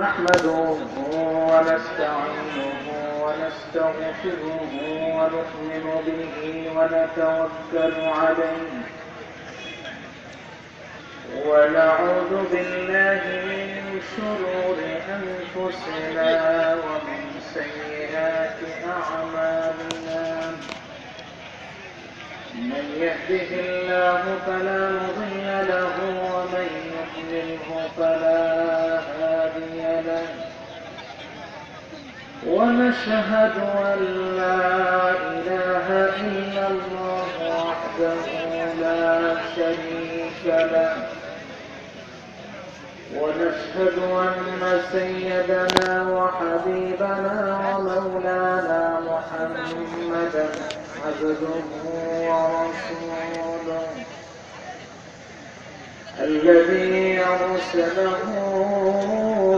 نحمده ونستعينه ونستغفره ونؤمن به ونتوكل عليه ونعوذ بالله من شرور أنفسنا ومن سيئات أعمالنا من يهده الله فلا مضل له ومن يضلله فلا هادي له ونشهد أن لا إله إلا الله وحده لا شريك له ونشهد أن سيدنا وحبيبنا ومولانا محمدا عبده ورسوله الذي أرسله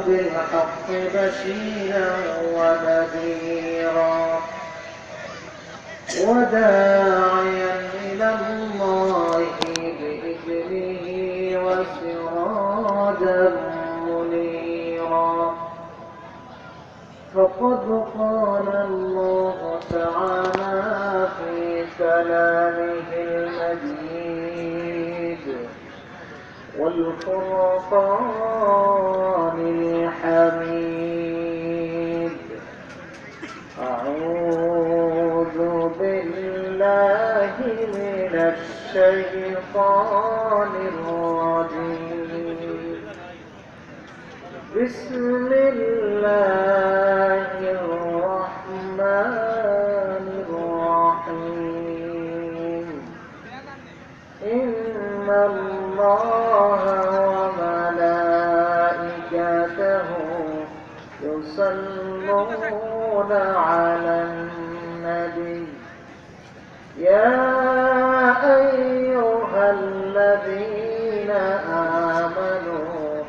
بالحق بشيرا ونذيرا وداعيا إلى الله بإذنه وسراجا منيرا فقد قال الله تعالى في كلامه المجيد والفرقان الحميد أعوذ بالله من الشيطان الرجيم بسم الله الرحمن الرحيم إن الله وملائكته يصلون على النبي يا أيها الذين آمنوا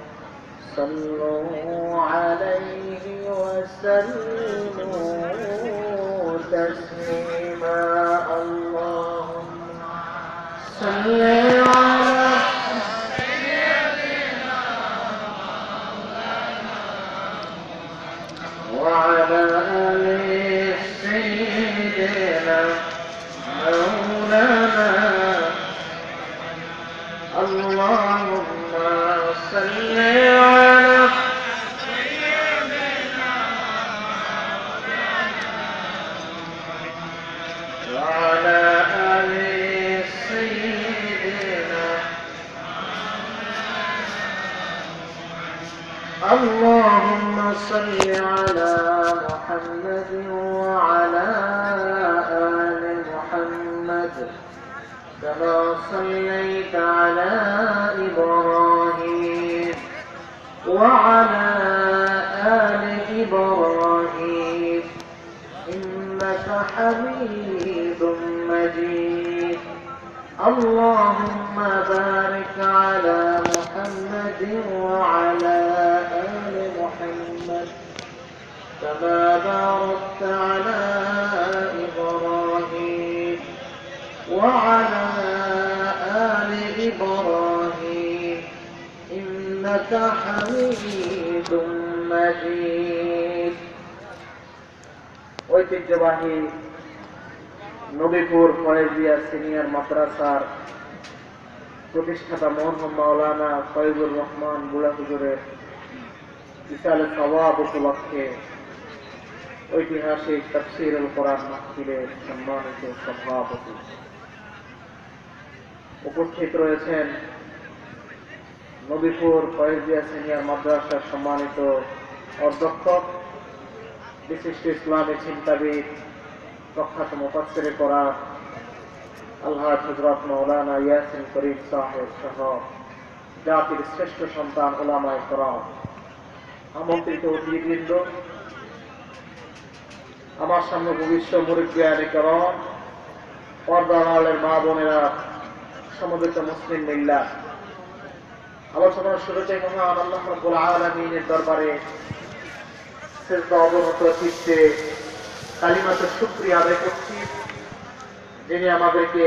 صلوا عليه وسلموا تسليما اللهم صل على وعلى آل سيدنا مولانا اللهم صل على سيدنا وعلى آل سيدنا اللهم صل على محمد وعلى آل محمد كما صليت على إبراهيم وعلى آل إبراهيم إنك حميد مجيد اللهم بارك على محمد وعلى آل محمد كما باركت على إبراهيم وعلى آل إبراهيم إنك حميد مجيد ঐতিহ্যবাহী নবীপুর ফয়েজিয়া সিনিয়র মাদ্রাসার প্রতিষ্ঠাতা মরহুম মাওলানা ফয়জুর রহমান বুড়া হুজুরের ইসালে সওয়াব উপলক্ষে ঐতিহাসিক তাফসীরুল কোরআন মাহফিলের সম্মানিত সভাপতি উপস্থিত রয়েছেন নবীপুর ফয়েজিয়া সিনিয়র মাদ্রাসার সম্মানিত অধ্যক্ষ বিশিষ্ট ইসলামী চিন্তাবিদ প্রখ্যাত মুফাসসিরে কোরআন আলহাজ হযরত মাওলানা ইয়াসিন করিম সাহেব সহ জাতির শ্রেষ্ঠ সন্তান উলামায়ে কেরাম আমন্ত্রিত অতিথিবৃন্দ আমার সামনে ভবিষ্য মুরব্বিয়ানে কেরাম পর্দার আড়ালের মা বোনেরা সমবেত মুসলিম মিল্লাত আলোচনার শুরুতেই মহান আল্লাহ রাব্বুল আলামিনের দরবারে সিজদা অবনত চিত্তে কালিমাতুশ শুকরিয়া আদায় করছি যিনি আমাদেরকে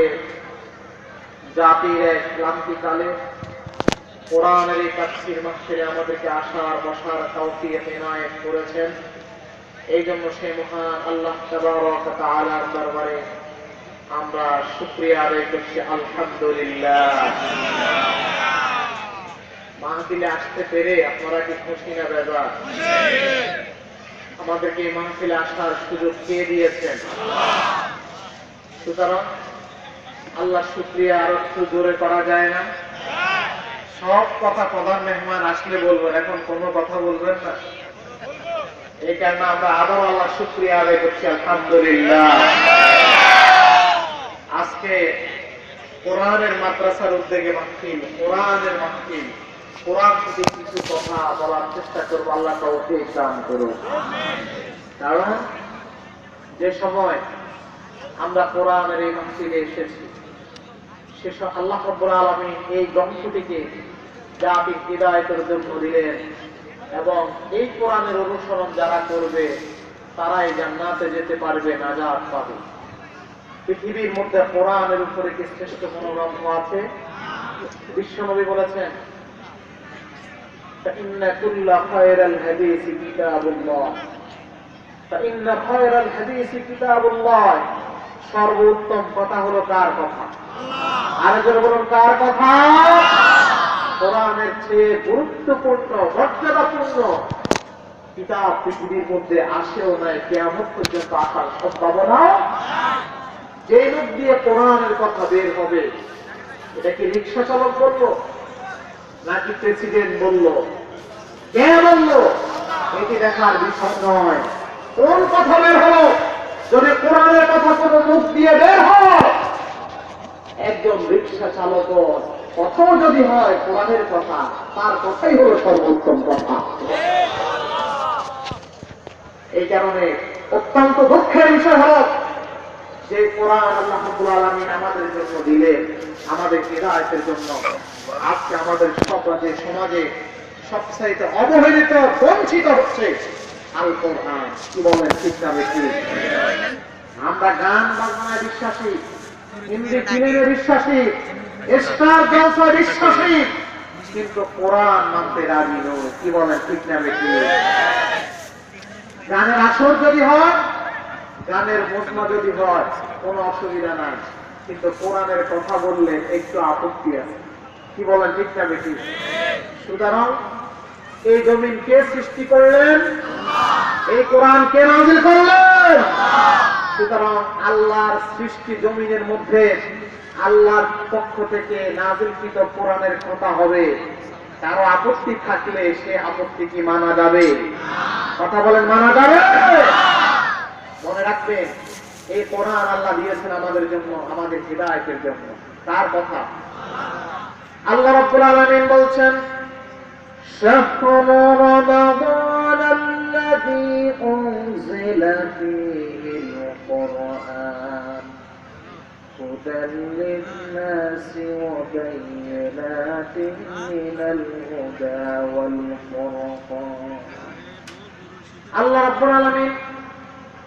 জাতির এক ক্লান্তিকালে কোরআনের এই তাফসীর মাহফিলে আমাদেরকে আসার বসার তৌফিক ইনায়েত করেছেন। এই জন্য সেই মহান আল্লাহ তাবারক ওয়া তাআলার দরবারে আমরা শুকরিয়া আদায় করছি, আলহামদুলিল্লাহ। মাহফিলে আসতে পেরে আপনারা কি খুশি না বেজার? আমাদেরকে এই মাহফিলে আসার সুযোগ কে দিয়েছেন? সুতরাং আল্লাহ শুকরিয়া আর একটু জোরে করা যায় না? সব কথা প্রধান মেহমান আসলে বলবেন, এখন কোনো কথা বলবেন না। এই কারণে আমরা আবার আল্লাহ শুকরিয়া আদায় করছি, আলহামদুলিল্লাহ। আজকে কোরআনের মাদ্রাসার উদ্যোগে মাহফিল, কোরআনের মাহফিল, কোরআন থেকে কিছু কথা বলার চেষ্টা করবো, আল্লাহ তৌফিক দান করুন। কারণ যে সময় আমরা কোরআনের এই মাহফিলে এসেছি, সে আল্লাহ রাব্বুল আলামিন এই গ্রন্থটিকে জাতির হিদায়াতের জন্য দিলেন, এবং এই কোরআনের অনুসরণ যারা করবে তারাই জান্নাতে যেতে পারবে, নাজাত পাবে। পৃথিবীর মধ্যে কোরআনের উপরে কি শ্রেষ্ঠ কোনো গ্রন্থ আছে? বিশ্বনবী বলেছেন, فإن كل خير الحديث كتاب الله فإن خير الحديث كتاب الله। সর্বোত্তম কথা হলো কার কথা? আরেকজন বলুন, কার কথা? কোরআনের চেয়ে গুরুত্বপূর্ণ, মর্যাদাপূর্ণ কিতাব পৃথিবীর মধ্যে আসেও নাই, কিয়ামত পর্যন্ত আসার সম্ভাবনা। যে মুখ দিয়ে কোরআনের কথা বের হবে, এটা কি রিক্সা চালক বললো নাকি প্রেসিডেন্ট বললো, কে বললো, এটি দেখার বিষয় নয়। কোন কথা বের হলো? যদি কোরআনের কথা কোন মুখ দিয়ে বের হয়, একজন রিক্সা চালক কথাও যদি হয় কোরআনের কথা, তার কথাই হলো সর্বোত্তম কথা। এই কারণে অত্যন্ত দুঃখের বিষয় হল যে কোরআন আল্লাহ রাব্বুল আলামিন আমাদের জন্য দিলেন, আমাদের হিদায়াতের জন্য। আজকে আমাদের সমাজে সবচাইতে অবহেলিত, বঞ্চিত হচ্ছে আল কোরআন। কি বলেন, ঠিক না বেশি? আমরা গান বাজনায় বিশ্বাসী, হিন্দি ফিল্মে বিশ্বাসী, স্টার জলসায় বিশ্বাসী, কিন্তু কোরআন মানতে রাজি নই। কি বলেন, ঠিক না বেশি? গানের আসর যদি হয়, গানের মজমা যদি হয়, কোনো অসুবিধা নাই, কিন্তু কোরআনের কথা বললে একটু আপত্তি আছে। কি বলেন, ঠিক না বেশি? সুতরাং এই জমিন কে সৃষ্টি করলেন? এই কোরআন কে নাযিল করলেন? সুতরাং আল্লাহর সৃষ্টি জমিনের মধ্যে আল্লাহর পক্ষ থেকে নাযিলকৃত কোরআনের কথা হবে। কারো আপত্তি থাকলে সে আপত্তি কি মানা যাবে? কথা বলেন, মানা যাবে? মনে রাখবেন, এই কোরআন আল্লাহ দিয়েছেন আমাদের জন্য, আমাদের হিদায়াতের জন্য। তার কথা আল্লাহ রাব্বুল আলামিন বলছেন, শাহরু রমাদান আল্লাযী উনজিলা ফীহিল কুরআন হুদাল লিন-নাসি ওয়া বায়্যিনাতিন মিনাল হুদা ওয়াল ফুরকান। আল্লাহ রাব্বুল আলামিন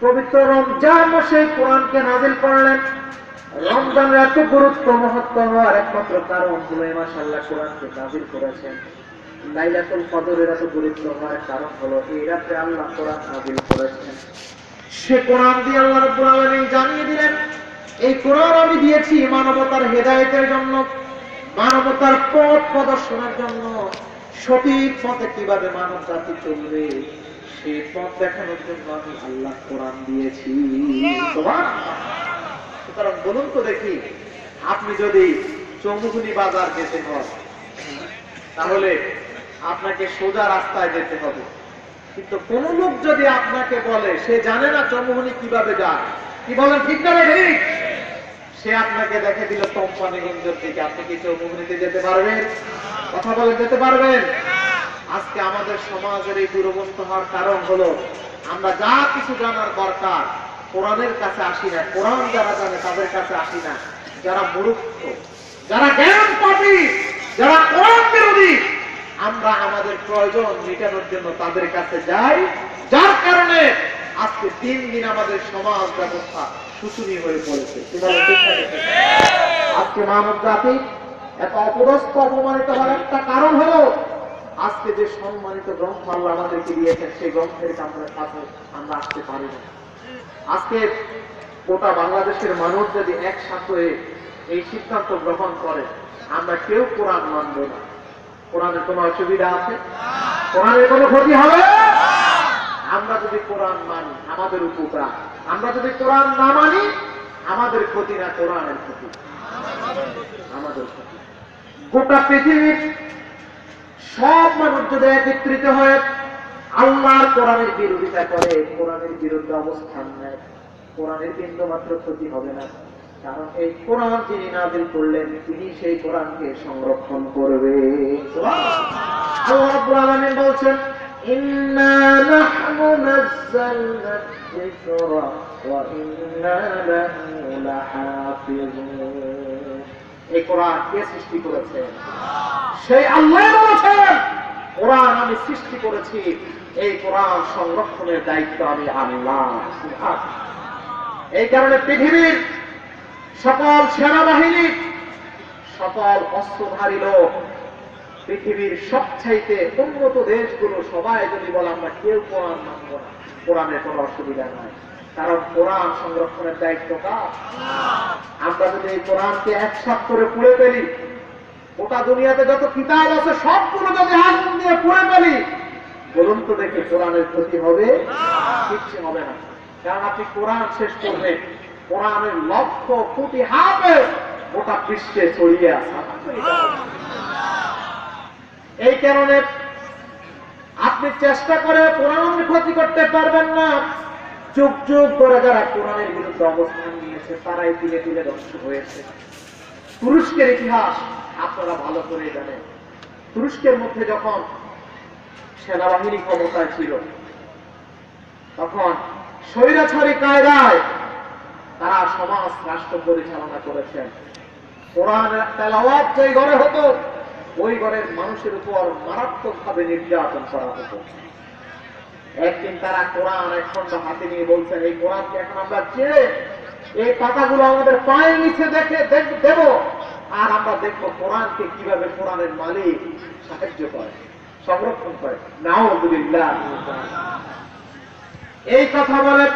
পবিত্র রমজান মাসে কোরআনকে নাযিল করলেন। রমজানের এত গুরুত্ব মহত্ব হওয়ার একমাত্র কারণ হলো এই মাসে আল্লাহ কোরআনকে নাযিল করেছেন। লাইলাতুল কদরের এত গুরুত্ব হওয়ার কারণ হলো এই রাতে আল্লাহ কোরআন নাযিল করেছেন। সে কোরআন দিয়ে আল্লাহ রাব্বুল আলামিন জানিয়ে দিলেন, এই কোরআন আমি দিয়েছি মানবতার হেদায়েতের জন্য, মানবতার পথ প্রদর্শনের জন্য। সঠিক পথে কিভাবে মানব জাতি চলবে সেই পথ দেখানোর জন্য আমি আল্লাহ কোরআন দিয়েছি। সুতরাং বলুন তো দেখি, আপনি যদি চৌমুহনী বাজার যেতে হয়, তাহলে আপনাকে সোজা রাস্তায় যেতে হবে। কিন্তু কোন লোক যদি আপনাকে বলে সে জানে না চৌমুহনী কিভাবে যায়, কি বলেন, ঠিক না ঠিক? সে আপনাকে দেখে দিল কোম্পানিগঞ্জের দিকে, আপনি কি চৌমুহনীতে যেতে পারবেন? কথা বলে, যেতে পারবেন? আজকে আমাদের সমাজের এই দুরবস্থা হওয়ার কারণ হলো আমরা যা কিছু জানার দরকার কোরআনের কাছে আসি না। কোরআন যারা জানে তাদের কাছে আসি না। যারা মূর্খ, যারা জ্ঞান পাপী, যারা কোরআন বিরোধী, আমরা আমাদের প্রয়োজন মেটানোর জন্য তাদের কাছে যাই, যার কারণে আজকে 3 দিন আমাদের সমাজ ব্যবস্থা শোচনীয় হয়ে পড়েছে। আজকে মানব জাতি এত অপদস্থ অপমানিত হওয়ার একটা কারণ হলো আজকে যে সম্মানিত গ্রন্থ আল্লাহ আমাদেরকে দিয়েছেন সেই গ্রন্থের কাছে আমরা আসতে পারি না। আজকে গোটা বাংলাদেশের মানুষ যদি একসাথে এই সিদ্ধান্ত গ্রহণ করে আমরা কেউ কোরআন মানব না, কোরআনের কোনো অসুবিধা আছে? কোরআনের কোনো ক্ষতি হবে? আমরা যদি কোরআন মানি আমাদের উপকার, আমরা যদি কোরআন না মানি আমাদের ক্ষতি না, কোরআনের ক্ষতি, আমাদের ক্ষতি। গোটা পৃথিবীর সব মানুষ যদি একত্রিত হয়ে আল্লাহর কোরআনের বিরোধিতা করে, কোরআনের বিরুদ্ধে অবস্থান নেয়, কোরআনের বিন্দু মাত্র ক্ষতি হবে না। কারণ এই কোরআন যিনি নাযিল করলেন তিনি সেই কোরআনকে সংরক্ষণ করবে। আল্লাহ রাব্বুল আলামিন বলছেন, ইন্না নাহনু নাযালনা যিকরা ওয়া ইন্না লাহু লাহাফিজুন। এই কোরআন কে সৃষ্টি করেছেন? সেই আল্লাহ বলেছেন, কোরআন আমি সৃষ্টি করেছি, এই কোরআন সংরক্ষণের দায়িত্ব আমি আল্লাহ। এই কারণে পৃথিবীর সকল সেনাবাহিনী, সকল অস্ত্রধারী লোক, পৃথিবীর সবচাইতে উন্নত দেশগুলো সবাই যদি বলে আমরা কেউ কোরআন মানব না, কোরআনের কোনো অসুবিধা নাই। কারণ কোরআন সংরক্ষণের দায়িত্ব কার? আমরা যদি এই কোরআনকে একসাথ করে পুড়ে ফেলি, গোটা দুনিয়াতে যত কিতাব আছে সবগুলো যদি আগুন দিয়ে পুড়ে ফেলি, বলুন তো দেখি কোরআনের ক্ষতি হবে? কিচ্ছু হবে না। কারণ আপনি কোরআন শেষ করবেন, কোরআনের লক্ষ কোটি হাফেজ গোটা পৃষ্ঠে ছড়িয়ে আছে। এই কারণে আপনি চেষ্টা করে কোরআনের ক্ষতি করতে পারবেন না। যুগ যুগ ধরে যারা কোরআনের বিরুদ্ধে অবস্থান নিয়েছে তারাই তিলে তিলে ধ্বংস হয়েছে। তুরস্কের ইতিহাস আপনারা ভালো করে জানেন। তুরস্কের মধ্যে যখন সেনাবাহিনী ক্ষমতায় ছিল তখন স্বৈরাচারী কায়দায় তারা সমাজ রাষ্ট্র পরিচালনা করেছেন। কোরআনের তেলাওয়াত যে ঘরে হতো ওই ঘরের মানুষের উপর মারাত্মক ভাবে নির্যাতন করা হতো। একদিন তারা কোরআন এক খন্ড হাতে নিয়ে বলছেন, এই কোরআনকে এখন আমরা ছেড়ে এই পাতাগুলো আমাদের পায়ের নিচে দেব, আর আমরা দেখবো কোরআনকে কিভাবে কোরআনের মালিক সাহায্য করে, সংরক্ষণ করে। নাউযুবিল্লাহ। এই কথা বলে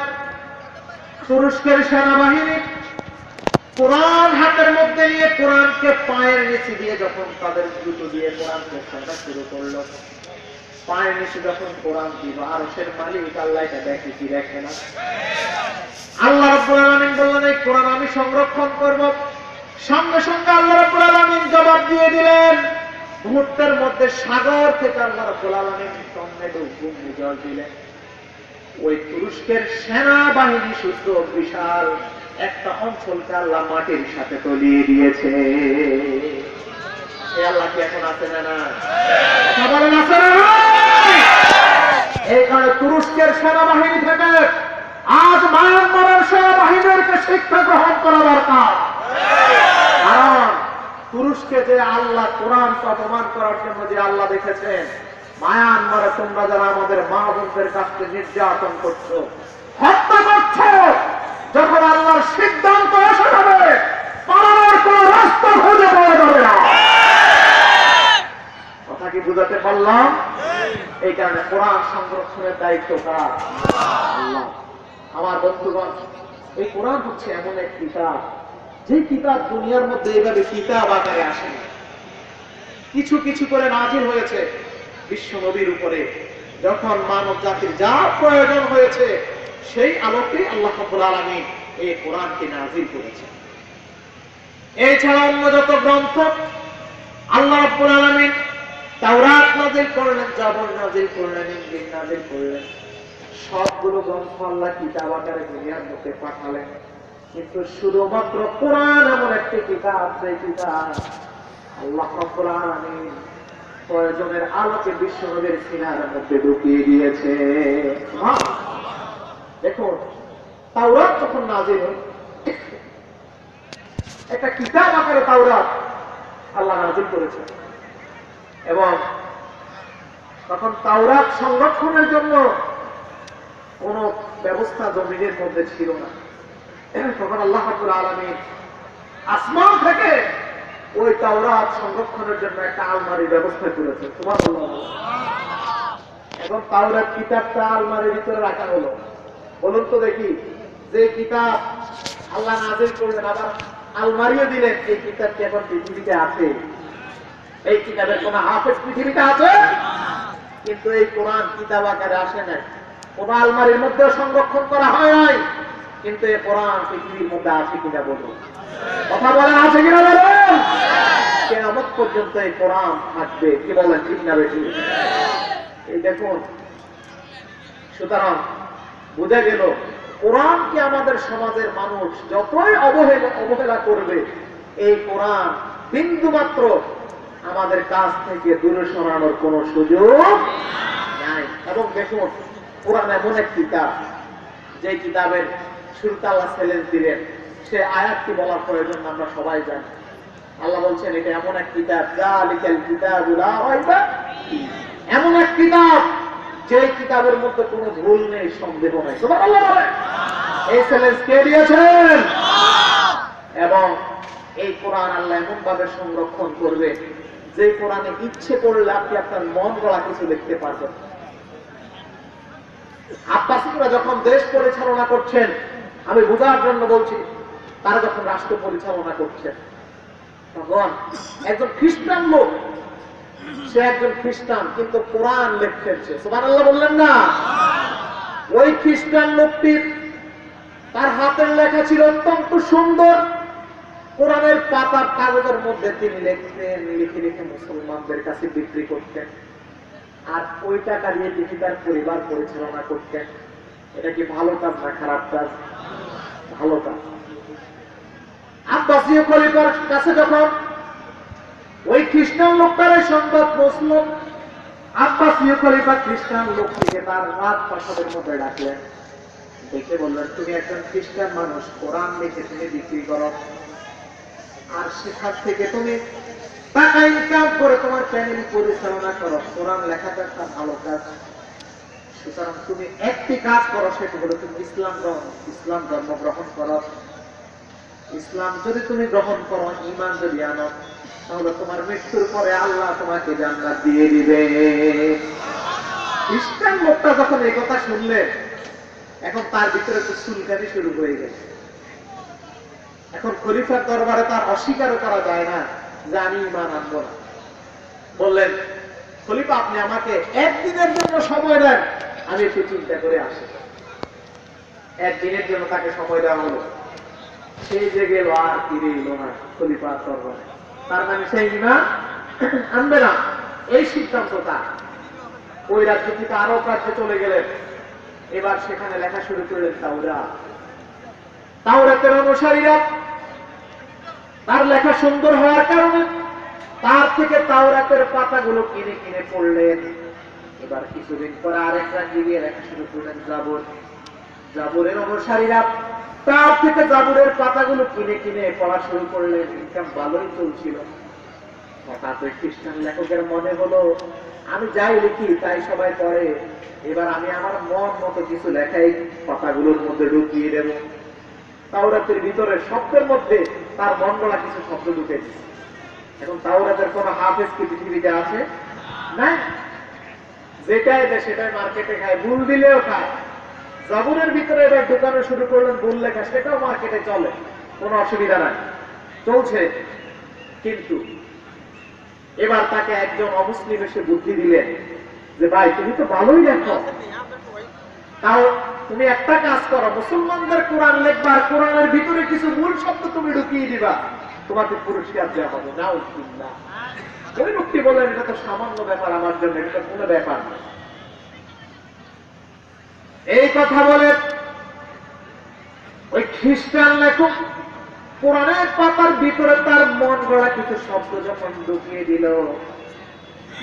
তুরস্কের সেনাবাহিনী কোরআন হাতের মধ্যে নিয়ে কোরআনকে পায়ের নিচে দিয়ে যখন তাদের জুতো দিয়ে কোরআনকে ছোঁয়া শুরু করলো, পায়ের নিচে যখন কোরআন দিব, আরশের মালিক আল্লাহ এটা দেখে কি দেখে না? আল্লাহ রাব্বুল আলামিন বললেন এই কোরআন আমি সংরক্ষণ করব। সঙ্গে সঙ্গে আল্লাহ রাব্বুল আলামিন জবাব দিয়ে দিলেন। মুহূর্তের মধ্যে সাগর থেকে আল্লাহ রাব্বুল আলামিন টর্নেডো ঘূর্ণিঝড় দিলেন। ওই তুরস্কের সেনাবাহিনী শুদ্ধ বিশাল একটা অঞ্চলকে আল্লাহ মাটির সাথে তলিয়ে দিয়েছে। এই আল্লাহ কি এখন আছে না? না কথা বলেন, আছে না? এই কারণে তুরস্কের সেনাবাহিনী থেকে আজ মায়ানমারের সেনাবাহিনীকে শিক্ষা গ্রহণ করা দরকার। কারণ তুরস্কে যে আল্লাহ কোরআনকে অপমান করার জন্য যে আল্লাহ দেখেছেন, মায়ানমারে তোমরা যারা আমাদের মা বোনদের কাছে নির্যাতন করছো, হত্যা করছো, যখন আল্লাহর সিদ্ধান্ত এসে যাবে পালানোর কোন রাস্তা খুঁজে পাওয়া যাবে না। কথা কি বুঝাতে পারলাম? এই কারণে কোরআন সংরক্ষণের দায়িত্ব কার? আল্লাহ। আমার বন্ধুগণ, এই কোরআন হচ্ছে এমন এক কিতাব, যে কিতাব দুনিয়ার মধ্যে এইভাবে কিতাব আকারে আসেনি। কিছু কিছু করে নাজিল হয়েছে বিশ্ব নবীর উপরে। যখন মানব জাতির যা প্রয়োজন হয়েছে সেই আলোকে আল্লাহ রাব্বুল আলামিন এই কোরআনকে নাজিল করেছেন। এছাড়া অন্য যত গ্রন্থ আল্লাহ রাব্বুল আলামিন তাওরাত নাজিল করলেন, জাবর নাজিল করলেন, ইনজিল নাজিল করলেন, সবগুলো গ্রন্থ আল্লাহ কিতাব আকারে দুনিয়ার মধ্যে পাঠালেন। কিন্তু শুধুমাত্র কোরআন এমন একটি কিতাব, সেই কিতাব আল্লাহ রাব্বুল আলামিন প্রয়োজনের আলোকে বিশ্ব নবীর সিনার মধ্যে ঢুকিয়ে দিয়েছে। দেখুন, তাওরাত যখন নাজিল হয়, একটা কিতাব আকারে তাওরাত আল্লাহ নাজিল করেছে, এবং তখন তাওরাত সংরক্ষণের জন্য কোন ব্যবস্থা জমিনের মধ্যে ছিল না। তখন আল্লাহ রাব্বুল আলামিন আসমান থেকে ওই তাওরাত সংরক্ষণের জন্য একটা আলমারির ব্যবস্থা করেছে। সুবহানাল্লাহ। এখন তাওরাত কিতাবটা আলমারির ভিতরে রাখা হলো। বলুন তো দেখি, যে কিতাব আল্লাহ নাযিল করলেন আবার আলমারিও দিলেন, এই কিতাবটি এখন পৃথিবীতে আছে? এই কিতাবের কোন হাফেজ পৃথিবীতে আছে? কিন্তু এই কোরআন কিতাব আকারে আসে না, কোন আলমারির মধ্যে সংরক্ষণ করা হয় নাই। কিন্তু এই কোরআন পৃথিবীর মধ্যে আছে কিনা বলুন? কথা বলেন, আছে কিনা বলুন? কিয়ামত পর্যন্ত এই কোরআন থাকবে। কি বলেন, ঠিক না বেশি? এই দেখুন, সুতরাং বুঝা গেল কোরআনকে আমাদের সমাজের মানুষ যতই অবহেলা করবে, এই কোরআন বিন্দু মাত্র আমাদের কাছ থেকে দূরে সরানোর কোন সুযোগ নাই। এবং দেখুন, কোরআন এমন এক কিতাব, যে কিতাবের শুরুতে আল্লাহ চ্যালেঞ্জ দিলেন, সে আয়াতটি বলার প্রয়োজন আমরা সবাই জানি। আল্লাহ বলছেন এটা এমন এক কিতাব, যালিকাল কিতাবু লা রাইবা ফীহি, এমন এক কিতাব যে কিতাবের মধ্যে কোনো ভুল নেই, সন্দেহ নেই। সুবহানাল্লাহ বলেন। এই চ্যালেঞ্জ কে দিয়েছেন? এবং এই কোরআন আল্লাহ এমন ভাবে সংরক্ষণ করবে, যে কোরআনে ইচ্ছে করলে আপনি আপনার মন গড়া কিছু লিখতে পারবেন। আব্বাসীরা যখন দেশ পরিচালনা করছেন, আমি বোঝার জন্য বলছি, তারা যখন রাষ্ট্র পরিচালনা করছেন, তখন একজন খ্রিস্টান লোক, সে একজন খ্রিস্টান কিন্তু কোরআন লিখছেন। সুবহানাল্লাহ বললেন না? ওই খ্রিস্টান লোকটি, তার হাতের লেখা ছিল অত্যন্ত সুন্দর। কোরআনের পাতার কাগজের মধ্যে তিনি লিখতেন, লিখে লিখে মুসলমানদের কাছে বিক্রি করতেন, আর ওই টাকা দিয়ে তিনি তার পরিবার পরিচালনা করতেন। এটা কি ভালো কাজ না খারাপ কাজ? ভালো কাজ। আব্বাসীয় খলিফার কাছে যখন ওই খ্রিস্টান লোকটার সংবাদ পৌঁছল, আব্বাসীয় খলিফা খ্রিস্টান লোকটিকে তার রাজপ্রাসাদের মধ্যে ডাকলেন, দেখে বললেন, তুমি একজন খ্রিস্টান মানুষ, কোরআন লিখে তুমি বিক্রি করো, আর সেখান থেকে তুমি টাকা ইনকাম করে তোমার ফ্যামিলি পরিচালনা করো। কোরআন লেখাটা একটা ভালো কাজ। সুতরাং তুমি একটি কাজ করো, সেটি হলো তুমি ইসলাম ধর্ম গ্রহণ করো। ইসলাম যদি তুমি গ্রহণ করো, ঈমান যদি আনো, তাহলে তোমার মৃত্যুর পরে আল্লাহ তোমাকে জান্নাত দিয়ে দিবে। খ্রিস্টান লোকটা যখন এই কথা শুনলেন, এখন তার ভিতরে একটু চুলকানি শুরু হয়ে গেছে। এখন খলিফার দরবারে তার অস্বীকারও করা যায় না যে আমি ঈমান আনবো না। বললেন, খলিফা আপনি আমাকে একদিনের জন্য সময় দেন, আমি একটু চিন্তা করে আসি। একদিনের জন্য তাকে সময় দেওয়া হলো। সেই যে গেল, আর ফিরে এলো না খলিফার দরবারে। তার মানে সেই ঈমান আনবে না, এই সিদ্ধান্ত তার। ওই রাজ্য থেকে আরব রাজ্যে চলে গেলেন। এবার সেখানে লেখা শুরু করলেন তাওরাত। তাওরাতের অনুসারীরা, তার লেখা সুন্দর হওয়ার কারণে তার থেকে তাওরাতের পাতাগুলো কিনে কিনে পড়লেন। এবার কিছুদিন পরে আরেক রাজ্যে গিয়ে লেখা শুরু করলেন জাবুর। জাবুরের অনুসারীরা তার থেকে জাবুরের পাতাগুলো কিনে কিনে পড়া শুরু করলেন। ইনকাম ভালোই চলছিল। হঠাৎ ওই খ্রিস্টান লেখকের মনে হলো, আমি যাই লিখি তাই সবাই পড়ে, এবার আমি আমার মন মতো কিছু লেখাই পাতাগুলোর মধ্যে ঢুকিয়ে দেব। তাওরাতের ভিতরে শব্দের মধ্যে তার মন গড়া কিছু শব্দ ঢুকে দিচ্ছে। এখন তাওরাতের কোন হাফেজ কি পৃথিবীতে আছে? না। যেটাই দেয় সেটাই মার্কেটে খায়, ভুল দিলেও খায়। জাবুরের ভিতরে এবার ঢুকানো শুরু করলেন ভুল লেখা, সেটাও মার্কেটে চলে, কোনো অসুবিধা নাই, চলছে। কিন্তু এবার তাকে একজন অমুসলিম এসে বুদ্ধি দিলেন যে ভাই তুমি তো ভালোই লেখো, তাও তুমি একটা কাজ করো, মুসলমানদের কোরআন লিখবার, কোরআনের ভিতরে কিছু মূল শব্দ তুমি ঢুকিয়ে দিবা, তোমাকে পুরস্কার দেওয়া হবে। নাউজুবিল্লাহ। ওই লোকটি বললেন, এটা তো সামান্য ব্যাপার আমার জন্য, এটা কোনো ব্যাপার না। এই কথা বলে ওই খ্রিস্টান লেখক কোরআনের পাতার ভিতরে তার মন গড়া কিছু শব্দ যখন ঢুকিয়ে দিল,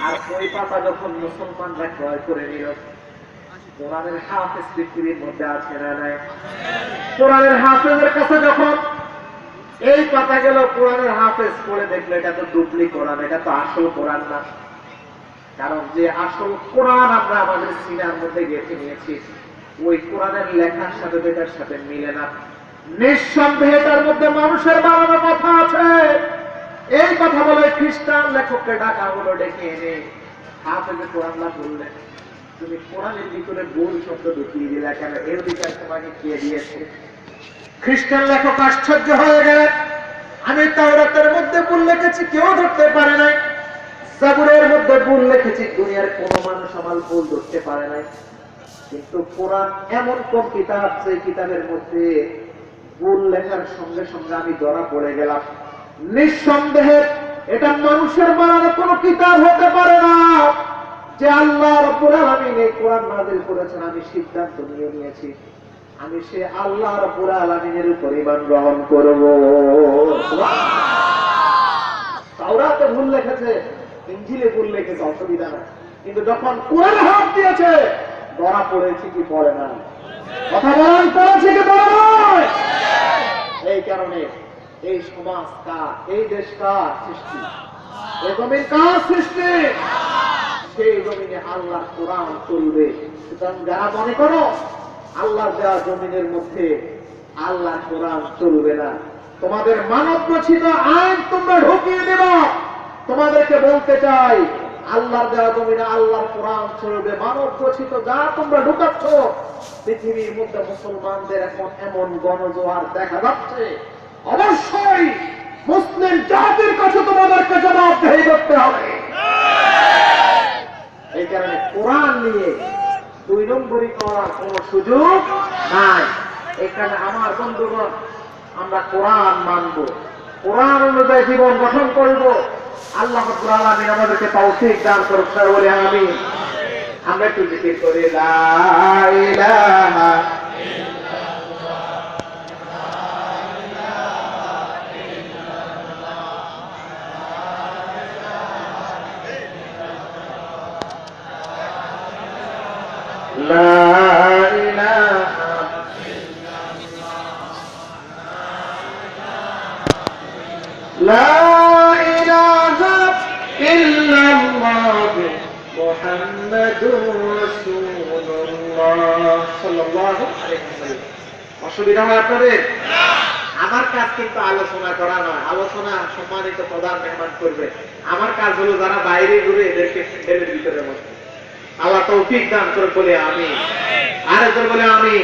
আর ওই পাতা যখন মুসলমানরা ক্রয় করে নিল, কোরআনের হাফেজ পৃথিবীর মধ্যে আছে না নাই? কোরআনের হাফেজের কাছে যখন এই পাতা গেল, কোরআনের হাফেজ পড়ে দেখলো এটা তো ডুপ্লি কোরআন, এটা তো আসল কোরআন না। কারণ যে আসল কোরআন আমরা আমাদের সিনার মধ্যে গেঁথে নিয়েছি, ওই কোরআনের লেখার সাথে এটার সাথে মিলে না। নিঃসন্দেহে তার মধ্যে মানুষের বানানো কথা আছে, এই কথা বলে খ্রিস্টান লেখককে ডাকা হলো, ডেকে এনে হাফেজে কোরআন না বললেন, তুমি কোরআনের ভিতরে ভুল শব্দ ঢুকিয়ে দিলে কেন? এর অধিকার তোমাকে কে দিয়েছে? খ্রিস্টান লেখক আশ্চর্য হয়ে গেলেন। আমি তাওরাতের মধ্যে ভুল লিখেছি, কেউ ধরতে পারে নাই। জাবুরের মধ্যে ভুল লিখেছি, দুনিয়ার কোনো মানুষ আমার ভুল ধরতে পারে নাই। কিন্তু কোরআন এমন কোন কিতাব, সেই কিতাবের মধ্যে ভুল লেখার সঙ্গে সঙ্গে আমি ধরা পড়ে গেলাম। নিঃসন্দেহে এটা মানুষের বানানো কোনো কিতাব হতে পারে না। যে আল্লাহ রাব্বুল আলামিন এই কোরআন নাযিল করেছেন, আমি সিদ্ধান্ত নিয়ে নিয়েছি, আমি সে আল্লাহ রাব্বুল আলামিনের উপর ঈমান গ্রহণ করব। তাওরাতে ভুল লিখেছে, ইনজিলে ভুল লিখেছে, অসুবিধা নাই, কিন্তু যখন কোরআনে হাত দিয়েছে ধরা পড়েছে কি পড়ে না? কথা বলেন, পড়েছে কি পড়ে নাই? এই কারণে এই সমাজ কার, এই দেশ কার সৃষ্টি, এই জমিন কার সৃষ্টি? সেই জমিনে আল্লাহর কোরআন চলবে। সুতরাং যারা মনে করো আল্লাহর দেওয়া জমিনের মধ্যে আল্লাহর কোরআন চলবে না, তোমাদের মানব রচিত আইন তোমরা ঢুকিয়ে দেবা। তোমাদেরকে বলতে চাই, আল্লাহর দেওয়া জমিনে আল্লাহর কোরআন চলবে, মানব রচিত যা তোমরা ঢুকাচ্ছ। পৃথিবীর মধ্যে মুসলমানদের এখন এমন গণজোয়ার দেখা যাচ্ছে, অবশ্যই মুসলিম জাতির কাছে তোমাদেরকে জবাবদিহি করতে হবে। এই কারণে কোরআন নিয়ে দুই নম্বরই করার কোন সুযোগ নাই। এখানে আমার বন্ধুগণ, আমরা কোরআন মানব, কোরআন অনুযায়ী জীবন গঠন করব। আল্লাহ রাব্বুল আলামিন আমাদেরকে তৌফিক দান করুন, বলে আমিন। আমরা একটু জিকির করি, লা ইলাহা অসুবিধা হয় আপনাদের? আমার কাজ কিন্তু আলোচনা করা নয়, আলোচনা সম্মানিত প্রধান মেহমান করবে। আমার কাজ হলো যারা বাইরে ঘুরে এদেরকে প্যান্ডেলের ভিতরে বসে। আল্লাহ তৌফিক দান করে বলে আমি, আরেকজন বলে আমি।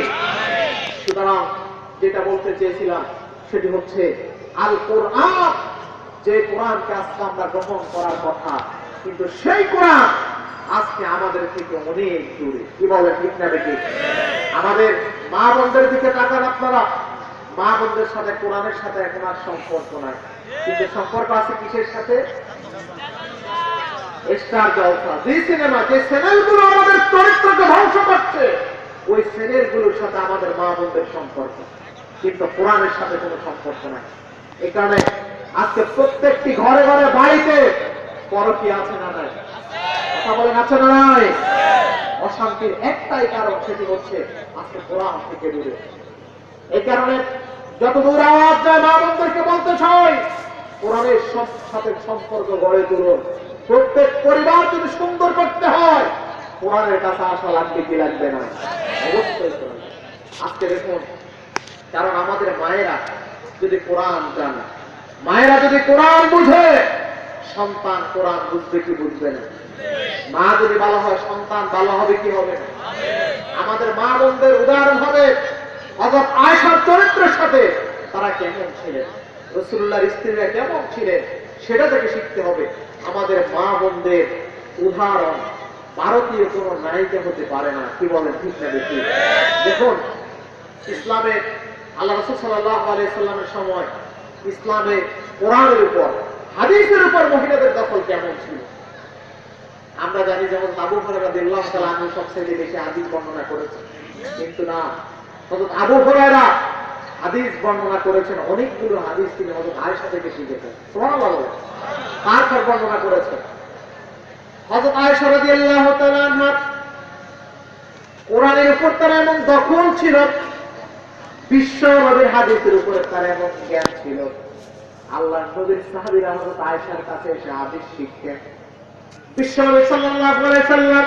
সুতরাং যেটা বলতে চেয়েছিলাম সেটি হচ্ছে আল কোরআন, যে কোরআনকে আজকে আমরা গ্রহণ করার কথা, কিন্তু সেই কোরআন আজকে আমাদের থেকে অনেক দূরে। কি বলে, ঠিক না বেশি? আমাদের মা বোনদের দিকে তাকান আপনারা, মা বোনদের সাথে কোরআনের সাথে এখন আর সম্পর্ক নাই, কিন্তু সম্পর্ক আছে কিসের সাথে? স্টার জলসা, যে সিনেমা, যে চ্যানেলগুলো আমাদের চরিত্রকে ধ্বংস করছে, ওই চ্যানেলগুলোর সাথে আমাদের মা বোনদের সম্পর্ক, কিন্তু কোরআনের সাথে কোনো সম্পর্ক নাই। এই কারণে আজকে প্রত্যেকটি ঘরে ঘরে বাড়িতে পরকীয়া আছে না নাই? কথা বলেন, আছে না নাই? অশান্তির একটাই কারণ, সেটি হচ্ছে আজকে কোরআন থেকে দূরে। এই কারণে যত দূর আওয়াজ যায়, মা বোনদেরকে বলতে চাই, কোরআনের সাথে সম্পর্ক গড়ে তুলুন। প্রত্যেক পরিবার যদি সুন্দর করতে হয়, কোরআনের কাছে আসা লাগবে কি লাগবে না? অবশ্যই। আজকে দেখুন, কারণ আমাদের মায়েরা যদি কোরআন জানে, মায়েরা যদি কোরআন বুঝে, সন্তান কোরআন বুঝবে কি বুঝবে না? মা যদি ভালো হয়, সন্তান ভালো হবে কি হবে না? আমাদের মা বোনদের উদাহরণ হবে হযরত আয়েশার চরিত্রের সাথে। তারা কেমন ছিলেন, রাসূলুল্লাহর স্ত্রীরা কেমন ছিলেন, সেটা থেকে শিখতে হবে। আমাদের মা বোনদের উদাহরণ ভারতীয় কোন নায়িকা হতে পারে না। কি বলেন, ঠিক না বেশি? দেখুন, ইসলামে আল্লাহ রাসূল সাল্লাল্লাহু আলাইহি সাল্লামের সময় ইসলামে কোরআনের উপর, হাদিসের উপর মহিলাদের দখল কেমন ছিল আমরা জানি। যেমন আবু হুরায়রা রাদিয়াল্লাহু তাআলা আনহু সবচেয়ে বেশি হাদিস বর্ণনা করেছেন, কিন্তু না, হযরত আবু হুরায়রা হাদিস বর্ণনা করেছেন, অনেকগুলো হাদিস তিনি হযরত আয়েশা থেকে শিখেছেন। সুবহানাল্লাহ। তারপর বর্ণনা করেছেন হযরত আয়েশা রাদিয়াল্লাহু তাআলা আনহা কোরআনের উপর তার এমন দখল ছিল, বিশ্ব নবীর হাদিসের উপরে তার এমন জ্ঞান ছিল, আল্লাহ নবীর সাহাবীরা হযরত আয়েশার কাছে এসে হাদিস শিখতেন। বিশ্ব নবী সাল্লাল্লাহু আলাইহি সাল্লাম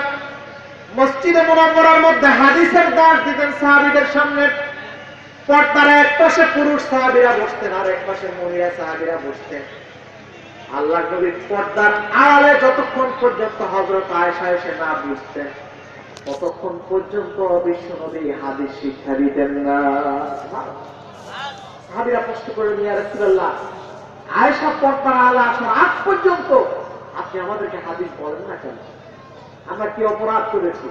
মসজিদে মুনাওয়ারার মধ্যে হাদিসের দাস দিতেন সাহাবীদের সামনে। পর্দার এক পাশে পুরুষ সাহাবীরা বসতেন, আর এক পাশে মহিলা সাহাবীরা বসতেন। আল্লাহ নবী পর্দার আড়ালে যতক্ষণ পর্যন্ত হযরত আয়েশা এসে না বুঝতেন ততক্ষণ পর্যন্ত বিশ্ব নবী হাদিস শিক্ষা দিতেন না। সাহাবীরা প্রশ্ন করলেন, ইয়া রাসূলুল্লাহ, আয়েশা পর্দার আড়ালে আসার আগ পর্যন্ত আপনি আমাদেরকে হাদিস বলেন না কেন? আমরা কি অপরাধ করেছি?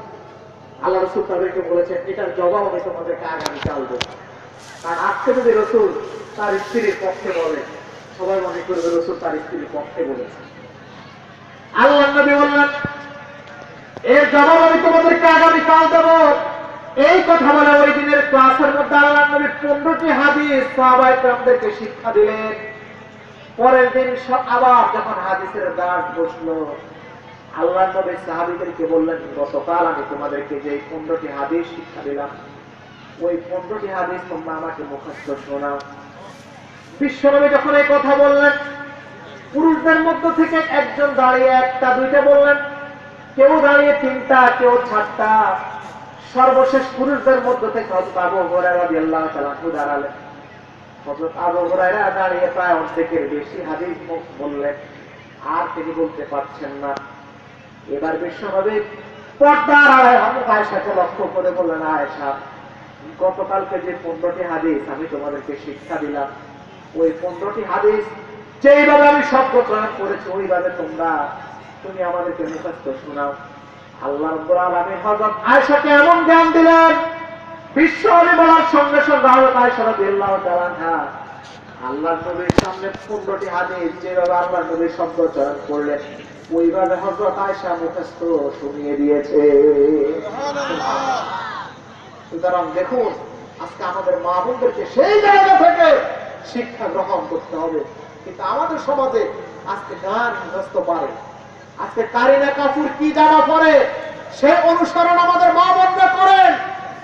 আল্লাহ রাসূল তাদেরকে বলেছেন, এটার জবাব আমি তোমাদেরকে আগামীকাল দেব। কারণ আজকে যদি রাসূল তার স্ত্রীর পক্ষে বলে, সবাই মনে করবে রাসূল তার স্ত্রীর পক্ষে বলেছে। আল্লাহ নবী বললেন, এর জবাব আমি তোমাদেরকে আগামীকাল দেব। এই কথা বলে ওই দিনের ক্লাসের মধ্যে আল্লাহ নবী 15টি হাদিস সাহাবায়ে কেরামদেরকে শিক্ষা দিলেন। পরের দিন আবার যখন হাদিসের দাঁড় বসলো, আল্লাহ নবী সাহাবীদেরকে বললেন, গতকাল আমি তোমাদেরকে যে 15টি হাদিস শিক্ষা দিলাম, ওই 15টি হাদিস তোমরা আমাকে মুখস্থ শোনাও। বিশ্বনবী যখন এই কথা বললেন, পুরুষদের মধ্য থেকে একজন দাঁড়িয়ে একটা দুইটা বললেন, কেউ দাঁড়িয়ে 3টা, কেউ 4টা। সর্বশেষ পুরুষদের মধ্য থেকে হযরত আবু হুরায়রা রাদিয়াল্লাহু তাআলা দাঁড়ালেন। হযরত আবু হুরায়রা দাঁড়িয়ে প্রায় অর্ধেকের বেশি হাদিস বললেন, আর তিনি বলতে পারছেন না। এবার বিশ্বনবী পর্দার আড়ালে হযরত আয়েশাকে লক্ষ্য করে বললেন, আয়েশা, গতকালকে যে 15টি হাদিস আমি তোমাদেরকে শিক্ষা দিলাম, ওই 15টি হাদিস যেইভাবে আমি শব্দ প্রয়োগ করেছি ওইভাবে তুমি আমাদেরকে মুখস্থ শোনাও। আল্লাহ রাব্বুল আলামিন হযরত আয়েশাকে এমন জ্ঞান দিলেন, বিশ্বনবী বলার সঙ্গে সঙ্গে হযরত আয়েশা রাদিয়াল্লাহু তাআলা আনহা আল্লাহর নবীর সামনে 15টি হাদিস যেভাবে আল্লাহর নবীর শব্দ চয়ন করলেন ওইভাবে হযরত আয়েশা মুখস্থ শুনিয়ে দিয়েছে। সুতরাং দেখুন, আজকে আমাদের মা বোনদেরকে সেই জায়গা থেকে শিক্ষা গ্রহণ করতে হবে। কিন্তু আমাদের সমাজে আজকে গান মুখস্থ পারে, আজকে কারিনা কাপুর কি জামা পরে সে অনুসরণ আমাদের মা বোনরা করেন,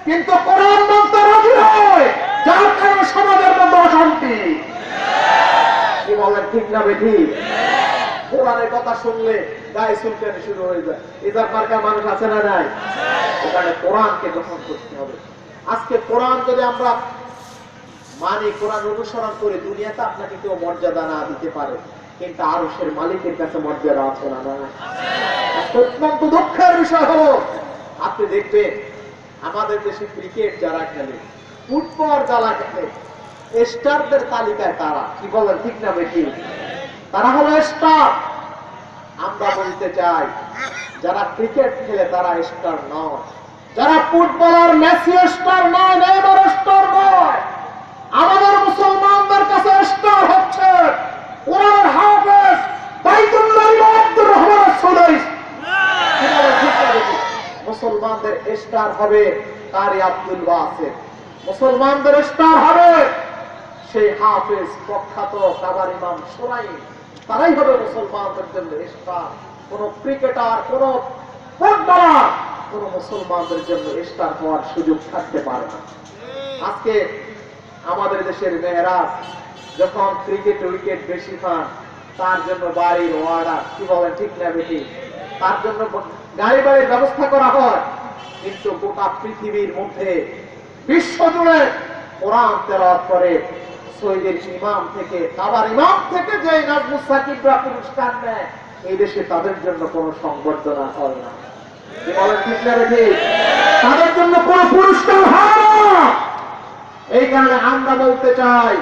কিন্তু কোরআন মানতে রাজি নয়, যার কারণে সমাজের মধ্যে অশান্তি। কি বলেন, ঠিক না বেঠিক? কোরআনের কথা শুনলে গায়ে চুলকানি শুরু হয়ে যায়। এটার মার্কা মানুষ আছে না নাই? এখানে কোরআনকে গ্রহণ করতে হবে। আজকে কোরআন যদি আমরা মানি, কোরআন অনুসরণ করে, দুনিয়াতে আপনাকে কেউ মর্যাদা না দিতে পারে, কিন্তু আরশের মালিকের কাছে মর্যাদা আছে না? অত্যন্ত দুঃখের বিষয় হলো, আপনি দেখবেন আমাদের দেশে ক্রিকেট যারা খেলে, ফুটবল যারা খেলে, স্টারদের তালিকায় তারা, কি বলেন, ঠিক না বেশি? তারা হলো স্টার। আমরা বলতে চাই, যারা ক্রিকেট খেলে তারা স্টার নয়, যারা ফুটবলার মেসি স্টার নয়, নেইমার স্টার নয়। আমাদের মুসলমানদের কাছে স্টার হচ্ছে কোরআনের হাফেজ বাইতুল্লাহ ইমাম আব্দুর রহমান সুলাইস। মুসলমানদের স্টার হবে কারি আব্দুল ওয়াসির, মুসলমানদের স্টার হবে সেই হাফেজ প্রখ্যাত কাবার ইমাম সুলাইম। তারাই হবে মুসলমানদের জন্য স্টার। কোন ক্রিকেটার, কোন ফুটবলার কোন মুসলমানদের জন্য স্টার হওয়ার সুযোগ থাকতে পারে না। আজকে আমাদের দেশের মেয়েরা যখন ক্রিকেট উইকেট বেশি পান, তার জন্য বাড়ির ওয়ার্ডার, কি বলেন, ঠিক না বেশি? তার জন্য গাড়ি বাড়ির ব্যবস্থা করা হয়। কিন্তু গোটা পৃথিবীর মধ্যে বিশ্ব জুড়ে কোরআন তেলাওয়াত করে সৈয়দের ইমাম থেকে, কাবার ইমাম থেকে যে নাজমুস সাকিবরা পুরস্কার নেয়, এই দেশে তাদের জন্য কোনো সংবর্ধনা হয় না। কি বলেন, ঠিক না বেশি? তাদের জন্য কোনো পুরস্কার হয় না। এই কারণে আমরা বলতে চাই,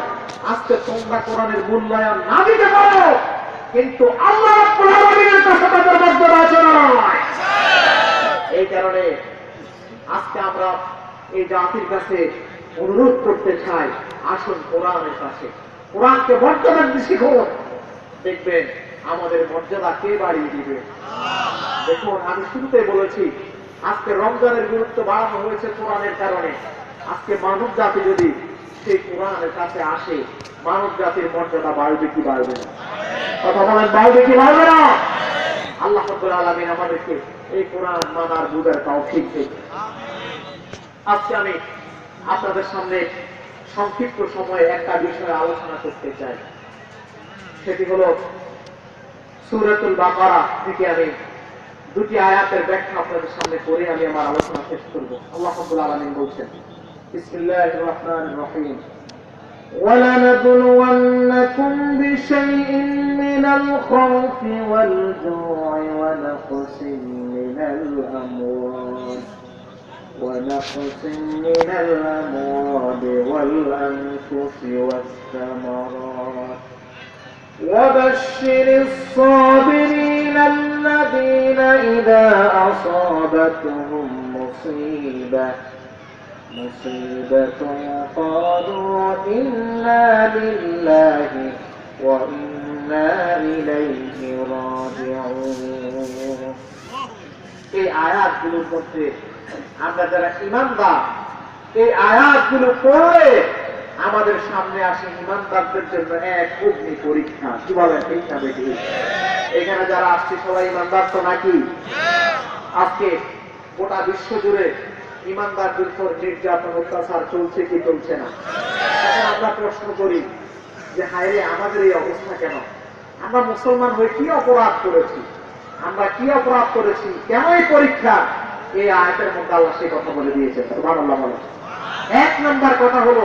আজকে তোমরা কোরআনের মূল্যায়ন না দিতে পারো, কিন্তু আল্লাহ রাব্বুল আলামিনের কাছে তাদের মর্যাদা আছে না? এই কারণে আজকে আমরা এই জাতির কাছে অনুরোধ করতে চাই, আসুন কোরআনের কাছে, কোরআনকে মর্যাদা শিখুন। দেখবেন আমাদের মর্যাদা কে বাড়িয়ে দিবে। দেখুন, আমি শুরুতে বলেছি, আজকে রমজানের গুরুত্ব বাড়ানো হয়েছে কোরআনের কারণে। আজকে মানব জাতি যদি সেই কোরআনের কাছে আসে, মানব জাতির মর্যাদা বাড়বে কি বাড়বে না? কথা বলেন, বাড়বে কি বাড়বে না? আল্লাহ রাব্বুল আলামিন আমাদেরকে এই কোরআন মানার বুঝার তৌফিক দিন। আজকে আমি আপনাদের সামনে সংক্ষিপ্ত সময়ে একটা বিষয়ে আলোচনা করতে চাই। সেটি হলো সূরাতুল বাকারা থেকে আমি দুটি আয়াতের ব্যাখ্যা আপনাদের সামনে করে আমি আমার আলোচনা শেষ করব। আল্লাহ রাব্বুল আলামিন বলছেন, বিসমিল্লাহির রহমানির রহিম, ولنبلونكم بشيء من الخوف والجوع ونقص من الأموال والأنفس والثمرات وبشر الصابرين الذين إذا أصابتهم مصيبة قالوا إنا لله وإنا إليه راجعون। এই আয়াতগুলোর মধ্যে আমরা যারা ঈমানদার, এই আয়াতগুলো পড়লে আমাদের সামনে আসে ঈমানদারদের জন্য এক অগ্নি পরীক্ষা। কি বলেন ঠিক না বেশি? এখানে যারা আসছে সবাই ঈমানদার তো নাকি? আজকে গোটা বিশ্ব জুড়ে ঈমানদারদের উপর নির্যাতন অত্যাচার চলছে কি চলছে না? এখন আমরা প্রশ্ন করি যে হায় রে, আমাদের এই অবস্থা কেন? আমরা মুসলমান হয়ে কি অপরাধ করেছি? আমরা কি অপরাধ করেছি? কেন এই পরীক্ষা? এই আয়াতের মধ্যে আল্লাহ সেই কথা বলে দিয়েছে। সুবহানাল্লাহ বলে। এক নাম্বার কথা হলো,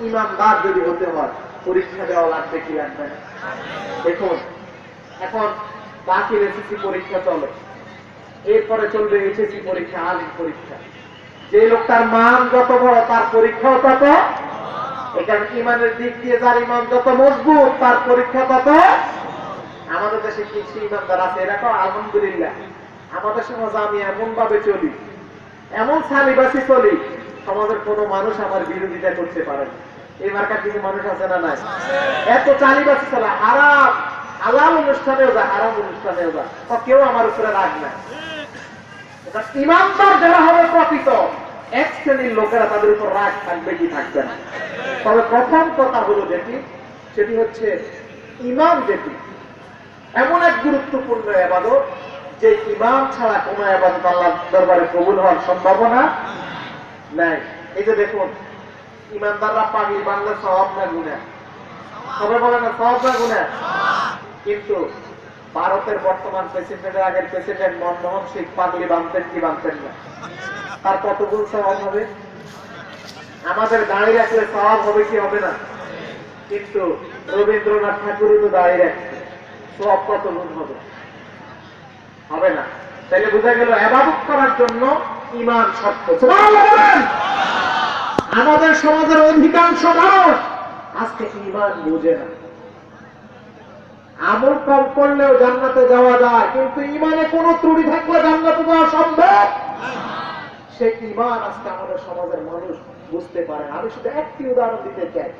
ঈমানদার যদি হতে হয় পরীক্ষা দেওয়া লাগবে কি লাগবে না? দেখুন, এখন বাকির এসএসসি পরীক্ষা চলে, এরপরে চলবে এইচএসসি পরীক্ষা, আলিম পরীক্ষা। যে লোকটার মান যত বড় তার পরীক্ষাও তত। এখানে ঈমানের দিক দিয়ে যার ঈমান যত মজবুত তার পরীক্ষা তত। আমাদের দেশে কিছু ঈমানদার আছে, এরা তো আলহামদুলিল্লাহ আমাদের সমাজ আমি এমন ভাবে চলি, এমন সালিবাসি চলি, সমাজের কোনো মানুষ আমার বিরোধিতা করতে পারে না। এই মার্কার কিছু মানুষ আছে না নাই? এত চালিবাসি চলে, হারাম হালাল অনুষ্ঠানেও যা, হারাম অনুষ্ঠানেও যা, কেউ আমার উপরে রাগ না। ঈমানদার যারা হবে প্রকৃত, এক শ্রেণীর লোকেরা তাদের উপর রাগ থাকবে কি থাকবে না। তবে প্রথম কথা হলো যেটি, সেটি হচ্ছে ঈমান যেটি এমন এক গুরুত্বপূর্ণ ইবাদত যে ঈমান ছাড়া কোন ইবাদত আল্লাহর দরবারে কবুল হওয়ার সম্ভাবনা নাই। এই যে দেখুন, ঈমানদাররা পাগড়ি বাঁধলে সওয়াব না গুনাহ? সবাই বলে না সওয়াব না গুনাহ? কিন্তু ভারতের বর্তমান প্রেসিডেন্টের আগের প্রেসিডেন্ট মনমোহন সিং পাগড়ি বাঁধতেন কি বাঁধতেন না? তার কত গুণ সওয়াব হবে? আমাদের দাঁড়িয়ে রাখলে সওয়াব হবে কি হবে না? কিন্তু রবীন্দ্রনাথ ঠাকুরও তো দাঁড়িয়ে রাখছে, সওয়াব কত গুণ হবে? হবে না। তাহলে বোঝা গেল ইবাদত করার জন্য ঈমান শর্ত। সুবহানাল্লাহ। আমাদের সমাজের অধিকাংশ মানুষ আজকে ঈমান বুঝে না। আমল কম করলেও জান্নাতে যাওয়া যায়, কিন্তু ঈমানে কোনো ত্রুটি থাকলে জান্নাতে যাওয়া সম্ভব। সেই ঈমান আজকে আমাদের সমাজের মানুষ বুঝতে পারে। আমি শুধু একটি উদাহরণ দিতে চাই।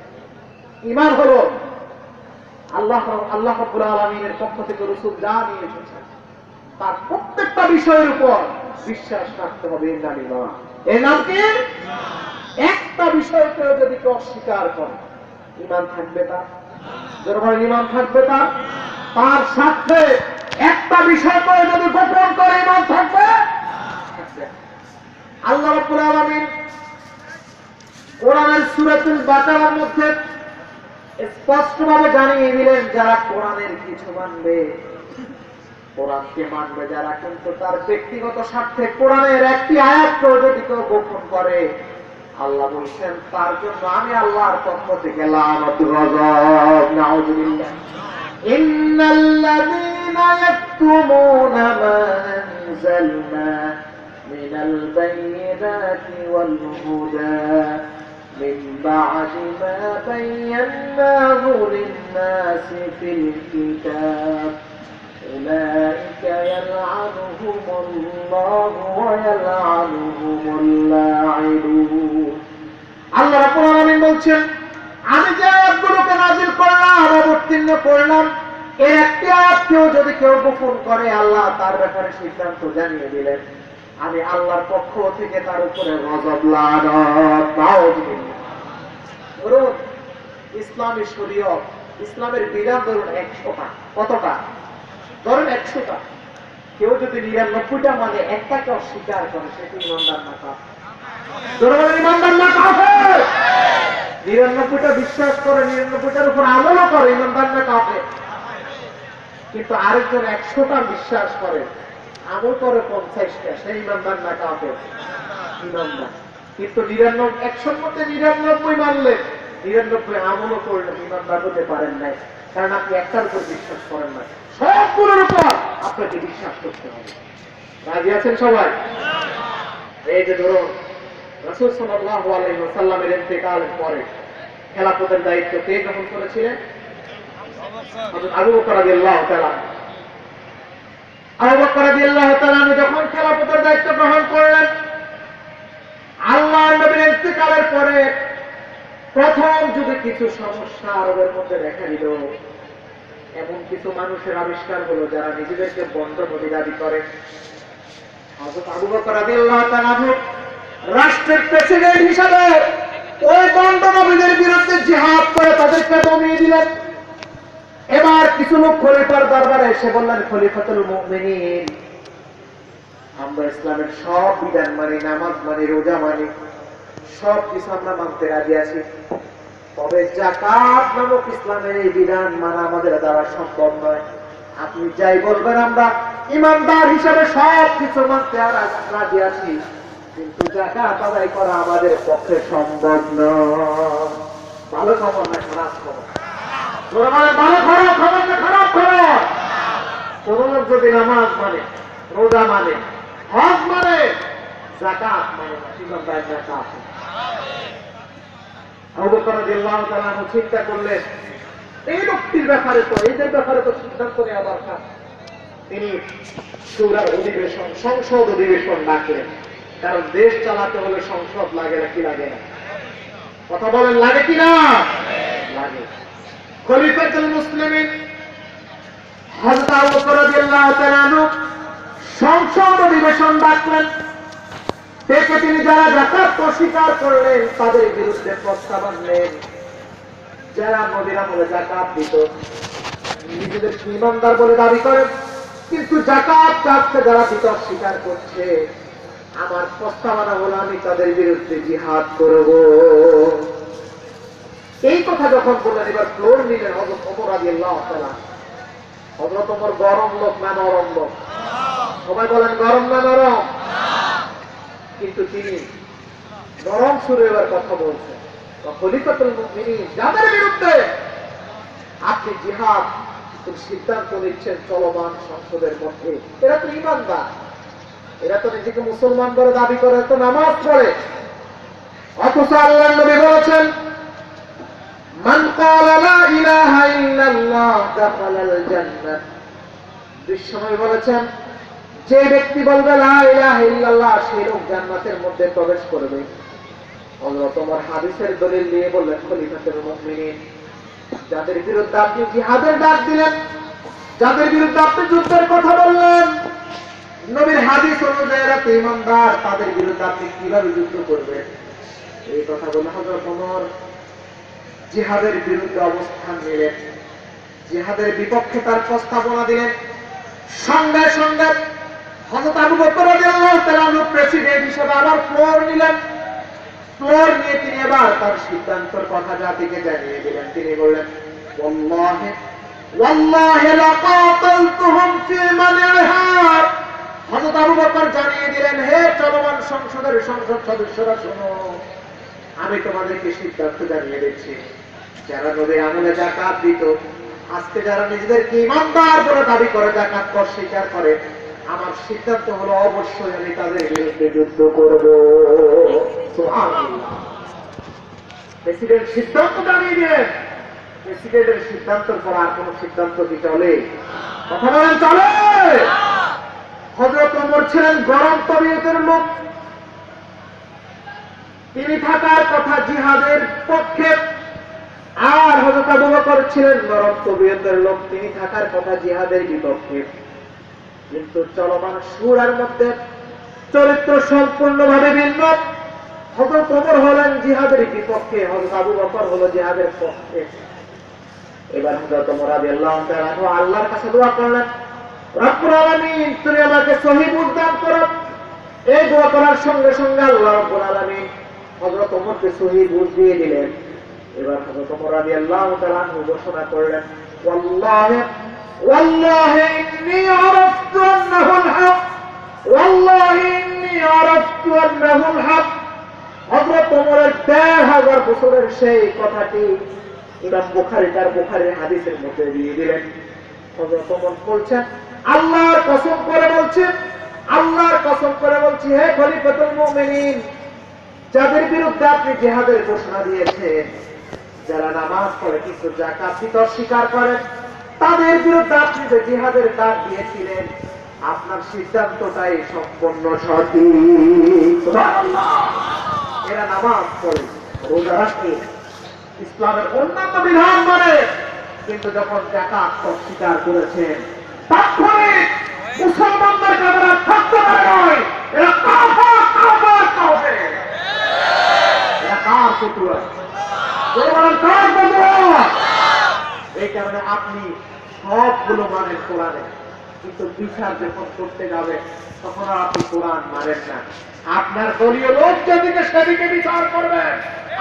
ঈমান হলো আল্লাহ রাব্বুল আলামিনের পক্ষ থেকে রাসূল যা নিয়ে এসেছেন তার প্রত্যেকটা বিষয়ের উপর বিশ্বাস রাখতে হবে। এর নাম কি? একটা বিষয়কে যদি কেউ অস্বীকার করে, ঈমান থাকবে তার? যখন ঈমান থাকবে তার সাথে একটা বিষয়কে যদি গোপন করে ঈমান থাকবে। আল্লাহ রাব্বুল আলামিন কোরআনের সূরাতুল বাকারার মধ্যে স্পষ্টভাবে জানিয়ে দিলেন, যারা কোরআনের কিছু মানবে, কোরআনকে মানবে যারা, কিন্তু তার ব্যক্তিগত স্বার্থে কোরআনের একটি আয়াতকেও যদি কেউ গোপন করে, আল্লাহ বলছেন তার জন্য আমি আল্লাহর পক্ষ থেকে লানত, গজব, নাউযুবিল্লাহ। ইন্নাল্লাযীনা ইয়াকতুমুনা মা আনজালনা মিনাল বায়িনাতি ওয়াল হুদা মিন বা'দি মা বায়্যানাহু লিন-নাসি ফিল কিতাব উলাইকা ইয়ালআনুহুমুল্লাহু ওয়া ইয়ালআনুহুমুল লাঈনুন। আল্লাহ রাব্বুল আলামিন বলছেন, আমি যে আয়াতগুলোকে নাযিল করলাম, অবতীর্ণ করলাম, এর একটি আয়াতকেও যদি কেউ গোপন করে, আল্লাহ তার ব্যাপারে সিদ্ধান্ত জানিয়ে দিলেন, আমি আল্লাহর পক্ষ থেকে তার উপরে গজব, লানত, নাউযুবিল্লাহ। ধরুন ইসলামী শরীয়ত, ইসলামের বিধান ধরুন 100টা, কতটা? ধরুন 100টা। কেউ যদি 99টা মানে একটাকে অস্বীকার করে, সেটি ঈমানদার না কাফের? ধরুন ঈমানদার না কাফের? 99টা বিশ্বাস করে, 99টার উপর আমলও করে, ঈমানদার না কাফের? কিন্তু আরেকজন 100টা বিশ্বাস করে, আমল করে 50টা, সেই ঈমানদার না কাফের? ঈমানদার। কিন্তু 100র মধ্যে 99 মানলে 99 আমলও করলেন, ইমানদার হতে পারেন নাই, কারণ আপনি একটার উপর বিশ্বাস করেন না, সবগুলোর উপর আপনাকে বিশ্বাস করতে হবে। রাজি আছেন সবাই? এই যে ধরুন রাসূল সাল্লাল্লাহু আলাইহি ওয়াসাল্লামের ইন্তেকালের পরে খেলাফতের দায়িত্ব কে গ্রহণ করেছিলেন? হযরত আবু বকর রাদিয়াল্লাহু তাআলা। আবু বকর রাদিয়াল্লাহু তাআলা যখন খেলাফতের দায়িত্ব গ্রহণ করলেন, আল্লাহর নবীর ইন্তেকালের পরে প্রথম যুগে কিছু সমস্যা আরবের মধ্যে দেখা দিল। এমন কিছু মানুষের আবিষ্কার হলো যারা নিজেদেরকে বন্ড নবী দাবি করে। হযরত আবু বকর রাদিয়াল্লাহু তাআলা রাষ্ট্রের প্রেসিডেন্ট হিসাবে ওই বন্ড নবীদের বিরুদ্ধে জিহাদ করে তাদেরকে দমিয়ে দিলেন। এবার কিছু লোক খলিফার দরবারে এসে বললেন, খলিফাতুল মুমিনিন, আমরা ইসলামের সব বিধান মানি, নামাজ মানি, রোজা মানি, সব কিছু আমরা মানতে রাজি আছি, তবে যাকাত নামক ইসলামের এই বিধান মানা আমাদের দ্বারা সম্ভব নয়। আপনি যাই বলবেন আমরা ইমানদার হিসাবে সব কিছু মানতে রাজি আছি, কিন্তু যাকাত আদায় করা আমাদের পক্ষে সম্ভব নয়। ভালো খবর না খারাপ খবর? ভালো খবর, খবর না খারাপ খবর? কোন লোক যদি নামাজ মানে, রোজা মানে, হজ মানে, যাকাত মানে না, ইমানদার যাকাত। আবু বকর রাদিয়াল্লাহু তাআলা চিন্তা করলেন, এই লোকটির ব্যাপারে তো, এদের ব্যাপারে তো সিদ্ধান্ত নেওয়া দরকার। তিনি শুরার অধিবেশন, সংসদ অধিবেশন ডাকলেন, কারণ দেশ চালাতে হলে সংসদ লাগে না, কি লাগে না? কথা বলেন, লাগে কি না? লাগে। খলিফাতুল মুসলিমিন হযরত আবু বকর রাদিয়াল্লাহু তাআলা সংসদ অধিবেশন ডাকলেন। ডেকে তিনি যারা যাকাত অস্বীকার করলেন তাদের বিরুদ্ধে প্রস্তাব আনলেন। যারা নবীর আমলে যাকাত দিত, নিজেদের ইমানদার বলে দাবি করে, কিন্তু যাকাত চাচ্ছে যারা দিতে অস্বীকার করছে, আমার প্রস্তাবনা হলো আমি তাদের বিরুদ্ধে জিহাদ করব। এই কথা যখন বললেন, এবার ফ্লোর নিলেন হযরত ওমর রাদিয়াল্লাহু তাআলা। হযরত ওমর গরম লোক না নরম লোক? সবাই বলেন গরম না নরম? কিন্তু তিনি নরম সুরে এবার কথা বলছেন, খলিফাতুল মুমিনিন যাদের বিরুদ্ধে আপনি জিহাদ সিদ্ধান্ত নিচ্ছেন চলমান সংসদের মধ্যে, এরা তো ইমানদার, এরা তো নিজেকে মুসলমান বলে দাবি করে, তো নামাজ পড়ে, অথচ আল্লাহর নবী বলেছেন, মান ক্বালা লা ইলাহা ইল্লাল্লাহ দাখালাল জান্নাহ। বিশ্বনবী বলেছেন, যে ব্যক্তি বলবে লা ইলাহা ইল্লাল্লাহ, সেই লোক জান্নাতের মধ্যে প্রবেশ করবে। হযরত ওমর হাদিসের দলিল দিয়ে বললেন, খলিফাতুল মুমিনিন যাদের বিরুদ্ধে আপনি জিহাদের ডাক দিলেন, যাদের বিরুদ্ধে আপনি যুদ্ধের কথা বললেন, নবীর হাদিস অনুযায়ী এরা তো ইমানদার, তাদের বিরুদ্ধে আপনি কিভাবে যুদ্ধ করবেন? এই কথা বলে হযরত ওমর জিহাদের বিরুদ্ধে অবস্থান নিলেন, জিহাদের বিপক্ষে তার প্রস্তাবনা দিলেন। সঙ্গে সঙ্গে হযরত আবু বকর রাদিয়াল্লাহু তাআলা প্রেসিডেন্ট হিসেবে আবার ফ্লোর নিলেন। ফ্লোর নিয়ে তিনি এবার তার সিদ্ধান্তের কথা জাতিকে জানিয়ে দিলেন। তিনি বললেন, ওয়াল্লাহি ওয়াল্লাহি লাকাতালতুহুম ফি মানহা। হযরত আবু বকর জানিয়ে দিলেন, হে চলমান সংসদের সংসদ সদস্যরা শোনো, আমি তোমাদেরকে সিদ্ধান্ত জানিয়ে দিচ্ছি, যারা নবীর আমলে যাকাত দিত, আজকে যারা নিজেদেরকে ইমানদার বলে দাবি করে যাকাত অস্বীকার করে, আমার সিদ্ধান্ত হলো অবশ্যই আমি তাদের বিরুদ্ধে যুদ্ধ করব। সুবহানাল্লাহ। প্রেসিডেন্ট সিদ্ধান্ত জানিয়ে দিলেন। প্রেসিডেন্টের সিদ্ধান্তের পর আর কোন সিদ্ধান্ত কি চলে? কথা বলেন, চলে? হযরত ওমর ছিলেন গরম তবিয়তের লোক, তিনি থাকার কথা জিহাদের পক্ষে, আর হযরত আবু বকর ছিলেন নরম তবিয়তের লোক, তিনি থাকার কথা জিহাদের বিপক্ষে। কিন্তু চলমান শুরার মধ্যে চরিত্র সম্পূর্ণভাবে ভিন্ন। হযরত ওমর হলেন জিহাদের বিপক্ষে, হযরত আবু বকর হলো জিহাদের পক্ষে। এবার হযরত ওমর রাদিয়াল্লাহু তাআলা আল্লাহর কাছে দোয়া করলেন, রব্বুল আলামিন তুমি আমাকে সহিহ বুঝ দান করো। এই দোয়া করার সঙ্গে সঙ্গে আল্লাহ রব্বুল আলামিন হযরত ওমরকে সহিহ বুঝ দিয়ে দিলেন। এবার হযরত ওমর রাদিয়াল্লাহু তাআলা ঘোষণা করলেন, ওয়াল্লাহি ওয়াল্লাহি ইন্নী আরাফতু আন্নাহুল হক, ওয়াল্লাহি ইন্নী আরাফতু আন্নাহুল হক। হযরত ওমরের দেহ হাজার বছরের সেই কথাটি ইমাম বুখারী তার বুখারীর হাদিসের মধ্যে দিয়ে দিলেন। হযরত ওমর বলছেন, আল্লাহর কসম করে বলছি, আল্লাহর কসম করে বলছি, হে খলিফাতুল মুমিনিন, যাদের বিরুদ্ধে আপনি জিহাদের ঘোষণা দিয়েছেন, যারা নামাজ পড়ে কিন্তু যাকাত দিতে অস্বীকার করে, তাদের বিরুদ্ধে আপনি যে জিহাদের ডাক দিয়েছিলেন, আপনার সিদ্ধান্তটাই সম্পূর্ণ সঠিক। সুবহানাল্লাহ। এরা নামাজ পড়ে, রোজা রাখে, ইসলামের অন্যান্য বিধান মানে, কিন্তু যখন যাকাত অস্বীকার করেছেন, তাৎক্ষণিক মুসলমানদের কাছে থাকতে পারে নয়, এরা কাফের, কাফের, কাফের। এরা কার ফতুয়া? কার ফতুয়া? এই কারণে আপনি সবগুলো মানেন কোরআনে, কিন্তু বিচার যখন করতে যাবে তখন আর আপনি কোরআন মানেন না। আপনার দলীয় লোক যেদিকে সেদিকে বিচার করবেন,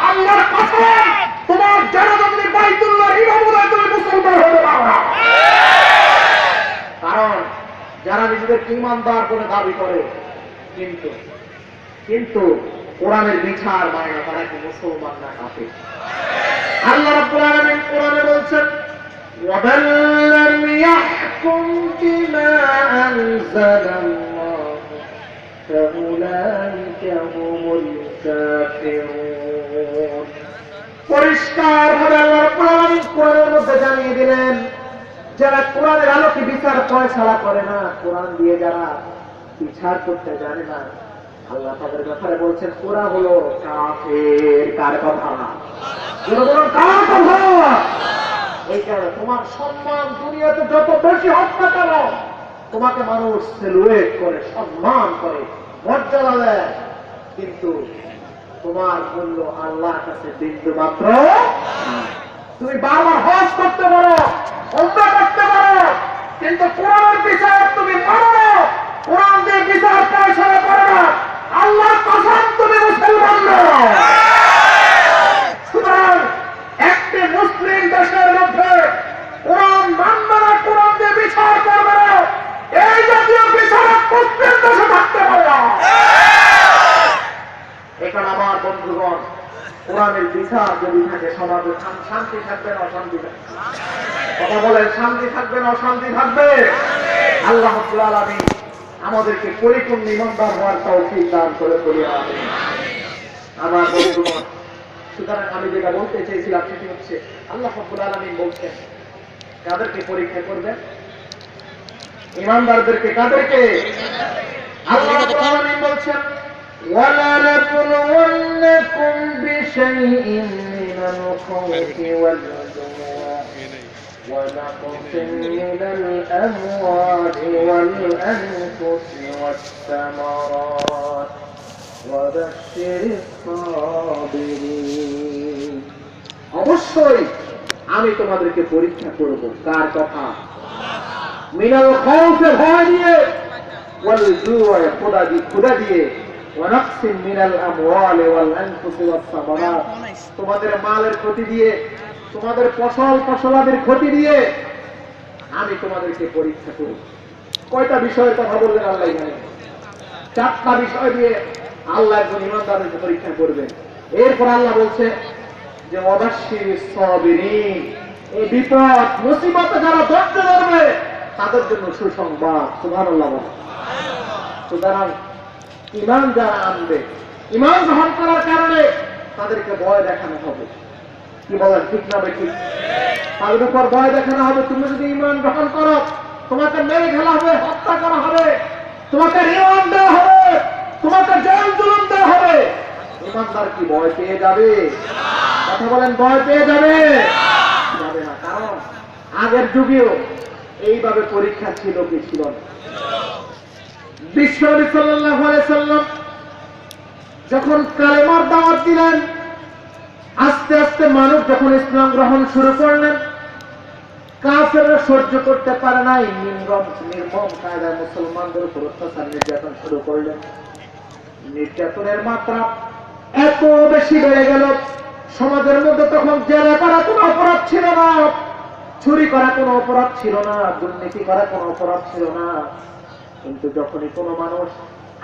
আল্লাহর কসম, তোমার যারা যদি বাইতুল্লাহ ইমামুল্লাহ তুমি মুসলমান হতে পারো না। কারণ যারা নিজেদেরকে ঈমানদার বলে দাবি করে কিন্তু কোরআনের বিচার মানে না, তারা কি মুসলমান না কাফের? আল্লাহ রাব্বুল আলামিন কোরআনে বলছেন, وَمَن لَّمْ يَحْكُم بِمَا أَنزَلَ اللَّهُ فَأُولَٰئِكَ هُمُ الْكَافِرُونَ। পরিষ্কার ভাবে আল্লাহ রাব্বুল আলামিন কোরআনের মধ্যে জানিয়ে দিলেন, যারা কোরআনের আলোকে বিচার ফয়সালা করে না, কোরআন দিয়ে যারা বিচার করতে জানে না, আল্লাহ তাদের ব্যাপারে বলছেন ওরা হলো কাফের। কার কথা? কার কথা? এই কারণে তোমার সম্মান দুনিয়াতে যত বেশি হোক না কেন, তোমাকে মানুষ সেলুয়েট করে, সম্মান করে, মর্যাদা দেয়, কিন্তু তোমার মূল্য আল্লাহর কাছে বিন্দু মাত্র। তুমি বারবার হজ করতে পারো, উমরা করতে পারো, কিন্তু কোরআনের বিচার তুমি মানো না, কোরআন দিয়ে বিচার ফয়সালা করো না, আল্লাহর কসম তুমি মুসলমান নও। সুতরাং একটি মুসলিম দেশের মধ্যে কোরআন মানবে না, কোরআন দিয়ে বিচার করবে না, এই জাতীয় বিচারক মুসলিম দেশে থাকতে পারে না। এখানে আমার বন্ধুগণ, কোরআনের বিচার যদি থাকে সমাজে শান্তি থাকবে না অশান্তি থাকবে? কথা বলেন, শান্তি থাকবে না অশান্তি থাকবে? আল্লাহ রাব্বুল আলামিন আমাদেরকে পরিপূর্ণ ঈমানদার হওয়ার তৌফিক দান করে বলিয়া আমিন। আমার বন্ধুগণ, সুতরাং আমি যেটা বলতে চেয়েছিলাম সেটি হচ্ছে, আল্লাহ রাব্বুল আলামিন বলছেন কাদেরকে পরীক্ষা করবেন? ঈমানদারদেরকে। কাদেরকে? আল্লাহ রাব্বুল আলামিন বলছেন, وَلَنَبْلُوَنَّكُمْ بِشَيْءٍ مِّنَ الْخَوْفِ وَالْجُوعِ وَنَقْصٍ مِّنَ الْأَمْوَالِ وَالْأَنفُسِ وَالثَّمَرَاتِ وَبَشِّرِ الصَّابِرِينَ। অবশ্যই আমি তোমাদেরকে পরীক্ষা করব। কার কথা? মিনাল খাউফে, ভয় দিয়ে, ওয়াল জু'i, ক্ষুধা দিয়ে, ওয়া নাকসিন মিনাল আমওয়ালি ওয়াল আনফুসি ওয়াস সামারাত, তোমাদের মালের ক্ষতি দিয়ে, তোমাদের ফসলাদির ক্ষতি দিয়ে আমি তোমাদেরকে পরীক্ষা করব। কয়টা বিষয়ের কথা বললেন আল্লাহ জানেন? 4টা বিষয় দিয়ে আল্লাহ একজন ঈমানদারকে পরীক্ষা করবেন। এরপর আল্লাহ বলছে যে ওয়াবাশশিরিস সাবিরিন, এই বিপদ মুসিবতে যারা ধৈর্য ধরবে তাদের জন্য সুসংবাদ। সুবহানাল্লাহ। সুতরাং ঈমান যারা আনবে, ঈমান গ্রহণ করার কারণে তাদেরকে ভয় দেখানো হবে। কি বলেন, ঠিক না বেঠিক? তাদের উপর ভয় দেখানো হবে। তুমি যদি ঈমান গ্রহণ করো, তোমাকে মেরে ফেলা হবে, হত্যা করা হবে, তোমাকে রিমান্ড দেওয়া হবে, তোমাকে জেল জুলুম দেওয়া হবে। ঈমানদার কি ভয় পেয়ে যাবে? কথা বলেন, ভয় পেয়ে যাবে? যাবে না। কারণ আগের যুগেও এইভাবে পরীক্ষা ছিল কি ছিল না? বিশ্বনবী সাল্লাল্লাহু আলাইহি সাল্লাম যখন কালেমার দাওয়াত দিলেন, আস্তে আস্তে মানুষ যখন ইসলাম গ্রহণ শুরু করলেন, কাফেররা সহ্য করতে পারে নাই, নির্মম কায়দায় মুসলমানদের উপর অত্যাচার নির্যাতন শুরু করলেন। নির্যাতনের মাত্রা এত বেশি বেড়ে গেল, সমাজের মধ্যে তখন জেলে করা কোনো অপরাধ ছিল না, চুরি করা কোনো অপরাধ ছিল না, দুর্নীতি করা কোনো অপরাধ ছিল না। কিন্তু যখনই কোনো মানুষ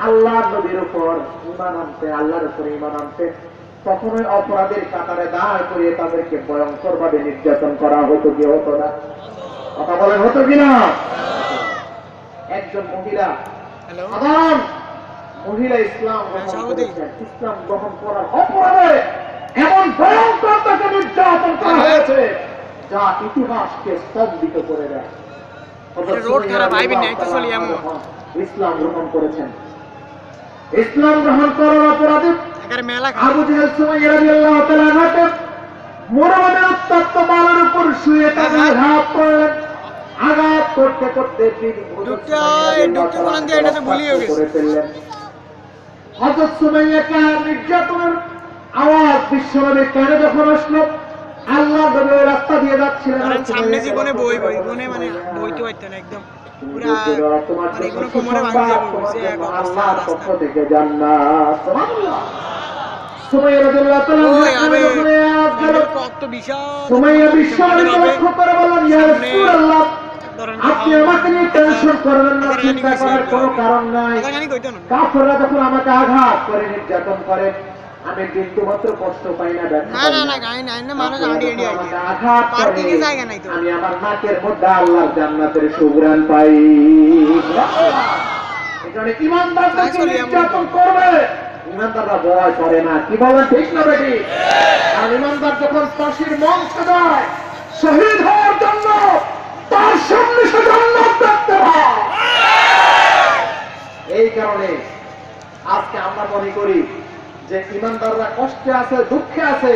আল্লাহর নবীর উপর ঈমান আনতে, আল্লাহর উপর ঈমান আনতে, তখনই অপরাধের কাতারে দাঁড় করিয়ে তাদেরকে ভয়ঙ্কর ভাবে নির্যাতন করা হতো কি হতো না? কথা বলেন, হতো কিনা? একজন মহিলা, সাধারণ মহিলা ইসলাম গ্রহণ করেছেন। ইসলাম গ্রহণ করার অপরাধে এমন ভয়ঙ্কর তাকে নির্যাতন করা হয়েছে যা ইতিহাসকে স্তম্ভিত করে দেয়। ইসলাম গ্রহণ করেছেন। ইসলাম গ্রহণ করার অপরাধে আবু জেহেল সুমাইয়া রাদিয়াল্লাহু তাআলা আনহু মুরওয়ানের উত্তপ্ত বালুর উপর শুয়ে তাকে আঘাত করলেন। আঘাত করতে করতে তিনি করে ফেললেন। হযরত সুমাইয়াকে নির্যাতনের আওয়াজ বিশ্বনবীর কানে যখন আসলো, আল্লাহ নবী রাস্তা দিয়ে যাচ্ছিলেন, সামনে জীবনে বই মানে বইতে পারতেন না, একদম পুরো মানে কোনো কোমরে ভাঙে যাবে এখন আল্লাহর পক্ষ থেকে জান্নাত। সুবহানাল্লাহ। সুমাইয়া রাদিয়াল্লাহু তাআলা কত বিশাল সুমাইয়া বিশ্বনবীকে লক্ষ্য করে বললেন, ইয়া রাসূলুল্লাহ, আপনি আমাকে নিয়ে টেনশন করবেন না, চিন্তা করার কোনো কারণ নাই। কাফেররা যখন আমাকে আঘাত করে নির্যাতন করে আমি বিন্দু মাত্র কষ্ট পাই না, আমি আমার নাকের মধ্যে আল্লাহর জান্নাতের সুঘ্রাণ পাই। এখানে ইমানদারদেরকে নির্যাতন করবে, ইমানদাররা ভয় করে না। কি বলেন, ঠিক না বেটি? আর ইমানদার যখন ফাঁসির মঞ্চে যায় শহীদ হওয়ার জন্য, তার সামনে সে জান্নাত দেখতে পায়। এই কারণে আজকে আমরা মনে করি যে ইমানদাররা কষ্টে আছে, দুঃখে আছে,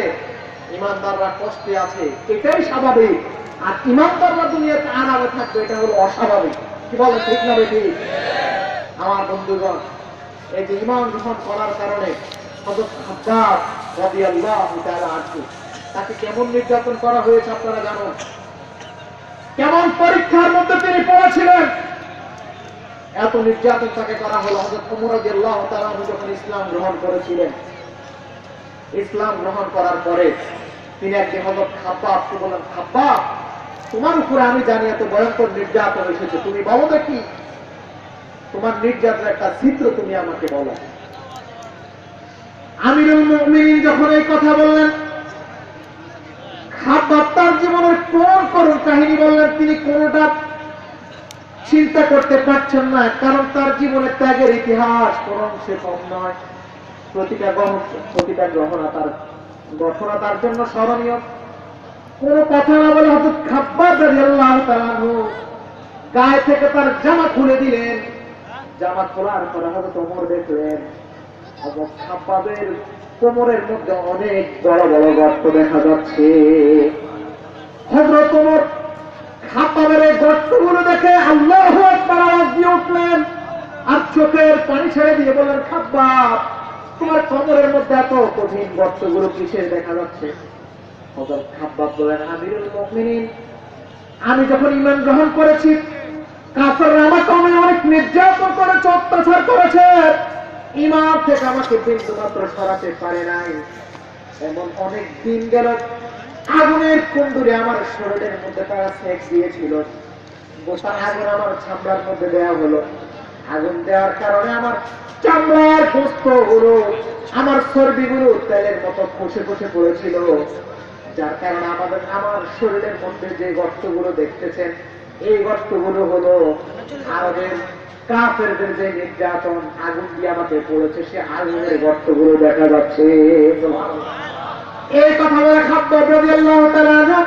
ইমানদাররা কষ্টে আছে, এটাই স্বাভাবিক। আর ইমানদাররা দুনিয়াতে আরামে থাকবে, এটা হলো অস্বাভাবিক। কি বলেন, ঠিক না বেটি? আমার বন্ধুগণ, এই যে ঈমান গ্রহণ করার কারণে হযরত খাব্বাব রাদিয়াল্লাহু তাআলা আনহু, তাকে কেমন নির্যাতন করা হয়েছে আপনারা জানেন। কেমন পরীক্ষার মধ্যে তিনি পড়েছিলেন, এত নির্যাতন তাকে করা হলো। হযরত ওমর রাদিয়াল্লাহু তাআলা যখন ইসলাম গ্রহণ করেছিলেন, ইসলাম গ্রহণ করার পরে তিনি একদিন হযরত খাব্বাবকে বললেন, খাব্বাব, তোমার উপরে আমি জানি এত ভয়ঙ্কর নির্যাতন এসেছে, তুমি বলো দেখি তোমার নির্যাতনের একটা চিত্র তুমি আমাকে বলো। আমিরুল মুমিনিন যখন এই কথা বললেন, খাব্বাব তার জীবনের কোন করুণ কাহিনী বললেন, তিনি কোনটা চিন্তা করতে পারছেন না, কারণ তার জীবনের ত্যাগের ইতিহাস কোন অংশে কম নয়। প্রতিটা ঘটনা তার জন্য স্মরণীয়। কোন কথা না বলে হযরত খাব্বাব রাদিয়াল্লাহু তাআলা গায়ে থেকে তার জামা খুলে দিলেন। জামা খোলার পরে হযরত ওমর দেখলেন হযরত খাব্বাবের কোমরের মধ্যে অনেক বড় বড় গর্ত দেখা যাচ্ছে। হযরত ওমর খাব্বাবের এই গর্তগুলো দেখে আল্লাহু আকবার আওয়াজ দিয়ে উঠলেন, আর চোখের পানি ছেড়ে দিয়ে বললেন, খাব্বাব, তোমার কোমরের মধ্যে এত কঠিন গর্তগুলো কিসের দেখা যাচ্ছে? হযরত খাব্বাব বলেন, আমিরুল মুমিনিন, আমি যখন ঈমান গ্রহণ করেছি, কাফেররা আমাকে অনেক নির্যাতন করেছে, অত্যাচার করেছে, ঈমান থেকে আমাকে বিন্দু মাত্র সরাতে পারে নাই। এমন অনেক দিন গেল, আগুনের কুণ্ডুরে আমার শরীরের মধ্যে তারা সেক দিয়েছিল, গোটা আগুন আমার চামড়ার মধ্যে দেওয়া হলো। আগুন দেওয়ার কারণে আমার চামড়ার গোস্ত গুলো, আমার চর্বিগুলো তেলের মতো খসে খসে পড়েছিল, যার কারণে আমার শরীরের মধ্যে যে গর্তগুলো দেখতেছেন, এই গর্তগুলো হলো আরবের কাফেরদের যে নির্যাতন আগুন দিয়ে আমাকে পড়েছে, সে আগুনের গর্তগুলো দেখা যাচ্ছে। এই কথা বলে খাব্বাব রাদিয়াল্লাহু তাআলা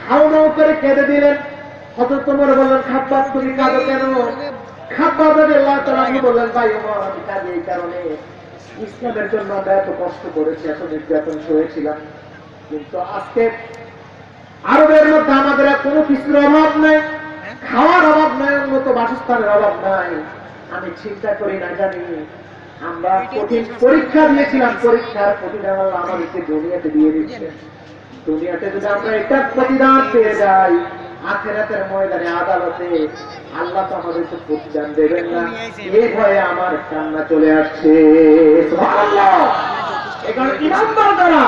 হাউমাউ করে কেঁদে দিলেন। হযরত ওমর বললেন, খাব্বাব, তুমি কাঁদো কেন? খাব্বাব রাদিয়াল্লাহু তাআলা বললেন, ভাই ওমর, আমি কাঁদি এই কারণে, ইসলামের জন্য আমরা এত কষ্ট করেছি, এত নির্যাতন সয়েছিলাম, কিন্তু আজকে আরবের মধ্যে আমাদের কোনো কিছুর অভাব নাই, খাওয়ার অভাব নাই, উন্নত বাসস্থানের অভাব নাই। আমি চিন্তা করি না জানি আমরা কঠিন পরীক্ষা দিয়েছিলাম, পরীক্ষার প্রতিদান আমাদেরকে দুনিয়াতে দিয়ে দিচ্ছে। দুনিয়াতে যদি আমরা এটার প্রতিদান পেয়ে যাই, আখিরাতের ময়দানে আদালতে আল্লাহ তো আমাদেরকে প্রতিদান দেবেন না, এই ভয়ে আমার কান্না চলে আসছে। সুবহানাল্লাহ। এখানে ঈমানদার যারা,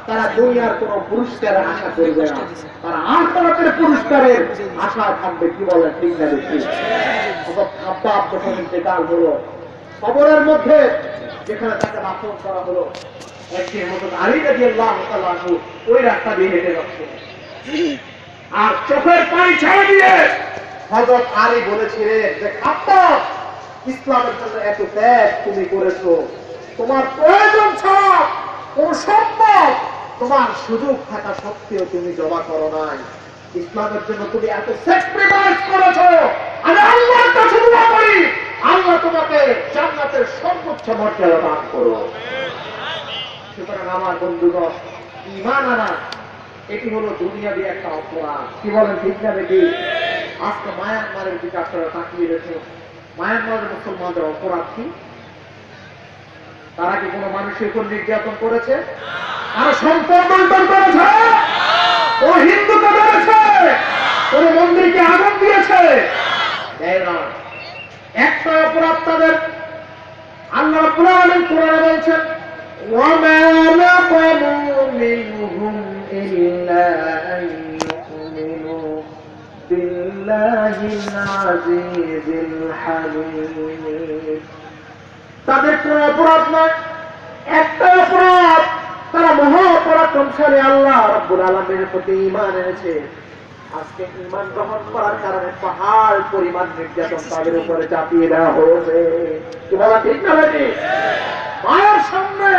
তারা দুনিয়ার কোন পুরস্কারের আশা করবে না, তারা আখিরাতের পুরস্কারের আশা থাকবে। কি বলেন, ঠিক না বেশি? খাব্বাব যখন ইন্তেকাল হলো, কবরের মধ্যে যেখানে তাকে দাফন করা হলো, একদিন হযরত আলী রাদিয়াল্লাহু তাআলা ওই রাস্তা দিয়ে হেঁটে যাচ্ছেন, আর চোখের পানি ছেড়ে দিয়ে হযরত আলী বলেছিলেন যে খাত্তাব, ইসলামের জন্য এত ত্যাগ তুমি করেছো, তোমার প্রয়োজন ছাড়া কোন সম্পদ তোমার সুযোগ থাকা সত্ত্বেও তুমি জমা করো নাই, ইসলামের জন্য তুমি এত স্যাক্রিফাইস করেছো, আমি আল্লাহর কাছে দোয়া করি আল্লাহ তোমাকে জান্নাতের সর্বোচ্চ মর্যাদা দান করো। সুতরাং আমার বন্ধুগণ, ঈমান আনা এটি হলো দুনিয়াবি একটা অপরাধ। কি বলেন, ঠিক না বেটি? আজকে মায়ানমারের দিকে আপনারা তাকিয়ে দেখুন, মায়ানমারের মুসলমানদের অপরাধ কি? তারা কি কোনো মানুষের উপর নির্যাতন করেছে? তারা সম্পদ বন্টন করেছে? ও হিন্দুকে মেরেছে? কোন মন্দিরকে আগুন দিয়েছে? দেয় না। একটা অপরাধ তাদের আল্লাহ রাব্বুল আলামিন কোরআনে বলছেন, ওয়ামা নাকামু মিনহুম ইল্লা আন ইউমিনু বিল্লাহিল আজিজিল হামিদ। তাদের কোন অপরাধ নয়, একটা অপরাধ, তারা মহা পরাক্রমশালী আল্লাহ রাব্বুল আলামিনের প্রতি ঈমান এনেছে। আজকে ঈমান গ্রহণ করার কারণে পাহাড় পরিমাণ নির্যাতন তাদের উপরে চাপিয়ে দেওয়া হয়েছে। কি বলা ঠিক না বেটি? মায়ের সামনে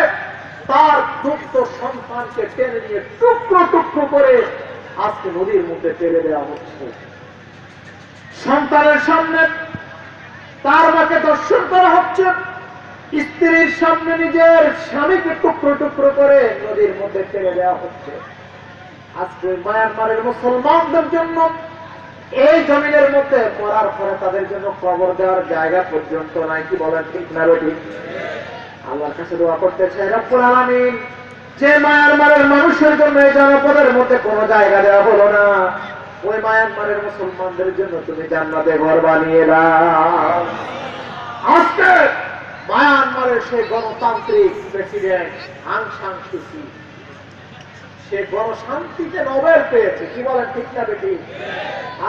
তার দুগ্ধ সন্তানকে টেনে নিয়ে টুকরো টুকরো করে আজকে নদীর মধ্যে ফেলে দেওয়া হচ্ছে। সন্তানের সামনে তার মাকে দর্শন করা হচ্ছে, স্ত্রীর সামনে নিজের স্বামীকে টুকরো টুকরো করে নদীর মধ্যে ফেলে দেওয়া হচ্ছে। আজকে মায়ানমারের মুসলমানদের জন্য এই জমিনের মধ্যে মরার পরে তাদের জন্য কবর দেওয়ার জায়গা পর্যন্ত নাই। কি বলেন, ঠিক না বেটি? আল্লাহর কাছে দোয়া করতে চাই রব্বুল আলামিন, যে মায়ানমারের মানুষের জন্য এই জনপদের মধ্যে কোনো জায়গা দেওয়া হলো না, ওই মায়ানমারের মুসলমানদের জন্য তুমি জান্নাতে ঘর বানিয়ে দাও। আজকে মায়ানমারের সেই গণতান্ত্রিক প্রেসিডেন্ট আং সান সু চি, সে গণশান্তিতে নোবেল পেয়েছে। কি বলেন, ঠিক না বেটি?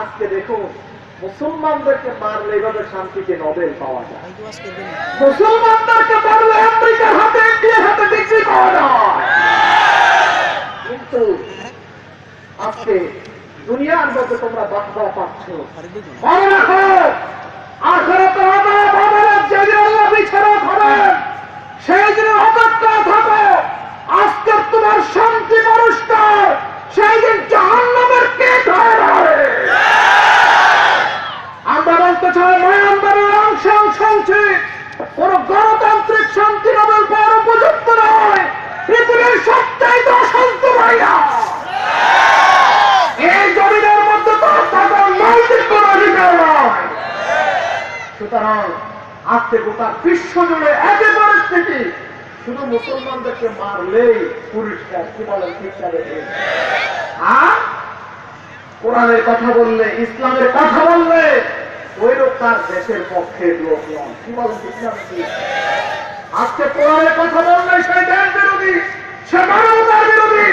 আজকে দেখুন, মুসলমানদেরকে মারলে এইভাবে শান্তিতে নোবেল পাওয়া যায়, মুসলমানদেরকে মারলে আমেরিকার হাতে, ইন্ডিয়ার হাতে ডিগ্রি পাওয়া যায়। কিন্তু আজকে দুনিয়ার মধ্যে তোমরা বাহবা পাচ্ছ। মনে রাখো, আখিরাতে আযাব হবে, যেদিন আল্লাহ বিচারক হবেন সেই দিনে অপেক্ষা থাকো। আজকে তোমার শান্তি পুরস্কার সেই দিন জাহান্নামের পেট হয়ে যাবে। আমরা বলতে চাই, মায়ানমারের আং সান সু চি কোন গণতান্ত্রিক শান্তি নোবেল পাওয়ার উপযুক্ত নয়, পৃথিবীর সবচাইতে অশান্ত ভাইরাস। এই জমিনের মধ্যে তার থাকার নৈতিক কোন অধিকার নয়। সুতরাং আজকে গোটা বিশ্ব জুড়ে একই পরিস্থিতি, শুধু মুসলমানদেরকে মারলেই পুরস্কার। কি বলেন, ঠিক না বেটি? আর কোরআনের কথা বললে, ইসলামের কথা বললে ওই লোক তার দেশের পক্ষে লোক নয়। কি বলেন, ঠিক না বেটি? আজকে কোরআনের কথা বললে সে দেশ বিরোধী, সে মানবতার বিরোধী।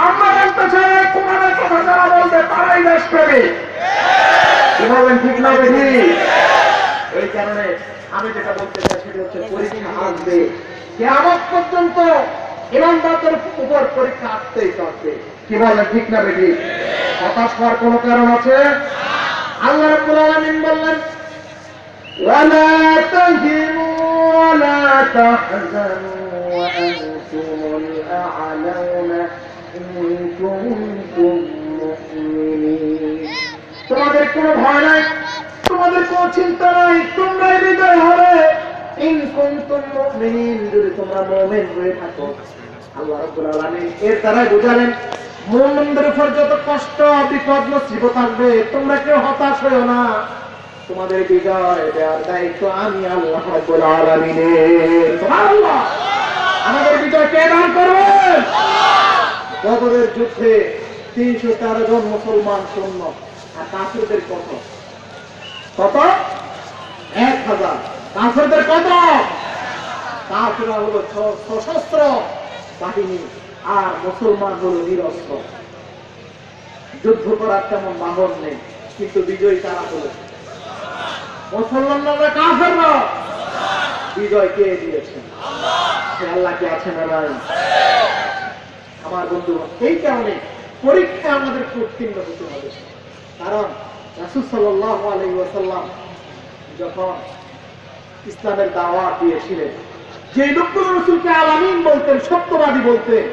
আমরা বলতে চাই, কোরআনের কথা যারা বলবে তারাই দেশপ্রেমী। কি বলেন, ঠিক না বেটি? এই কারণে আমি যেটা বলতে চাই সেটা হচ্ছে, পরীক্ষা আসবে, কিয়ামত পর্যন্ত ইমানদারদের উপর পরীক্ষা আসতেই থাকবে। কি বলেন, ঠিক না বেটি? হতাশ হওয়ার কোন কারণ আছে? আল্লাহ রাব্বুল আলামিন বললেন, ওয়ালা তাহিনু ওয়ালা তাহজানু ওয়া আনতুমুল আ'লাউনা ইন কুনতুম মুমিনিন। তোমাদের কোনো ভয় নাই, তোমাদের কোনো চিন্তা নাই, তোমরা বিজয় হবে। ইন কুনতুম মুমিনিন, যদি তোমরা মুমিন হয়ে থাকো। আল্লাহ রাব্বুল আলামিন এর দ্বারা বুঝালেন, মুমিনদের উপর যত কষ্ট বিপদ মুসিবত আসবে তোমরা কেউ হতাশ হয়ো না, তোমাদের বিজয় দেওয়ার দায়িত্ব আমি আল্লাহ রাব্বুল আলামিনের। সুবহানাল্লাহ। আমাদের বিজয় কে দান করবেন? বদরের যুদ্ধে 313 জন মুসলমান সৈন্য, আর কাফিরদের কত? 1000। কাফিরদের কত? কাফিররা হলো সশস্ত্র বাহিনী, আর মুসলমান হলো নিরস্ত্র। যুদ্ধ করার তেমন বাহন নেই, কিন্তু বিজয়ী কারা হলো? মুসলমানরা, কাফিররা। বিজয় কে দিয়েছেন? সে আল্লাহ কি আছে না নাই? আমার বন্ধু, এই কারণে পরীক্ষা আমাদের উত্তীর্ণ হতে হবে। কারণ রাসূল সাল্লাল্লাহু আলাইহি ওয়াসাল্লাম যখন ইসলামের দাওয়াত দিয়েছিলেন, যে লোকগুলো রাসূলকে আলামিন বলতেন, সত্যবাদী বলতেন,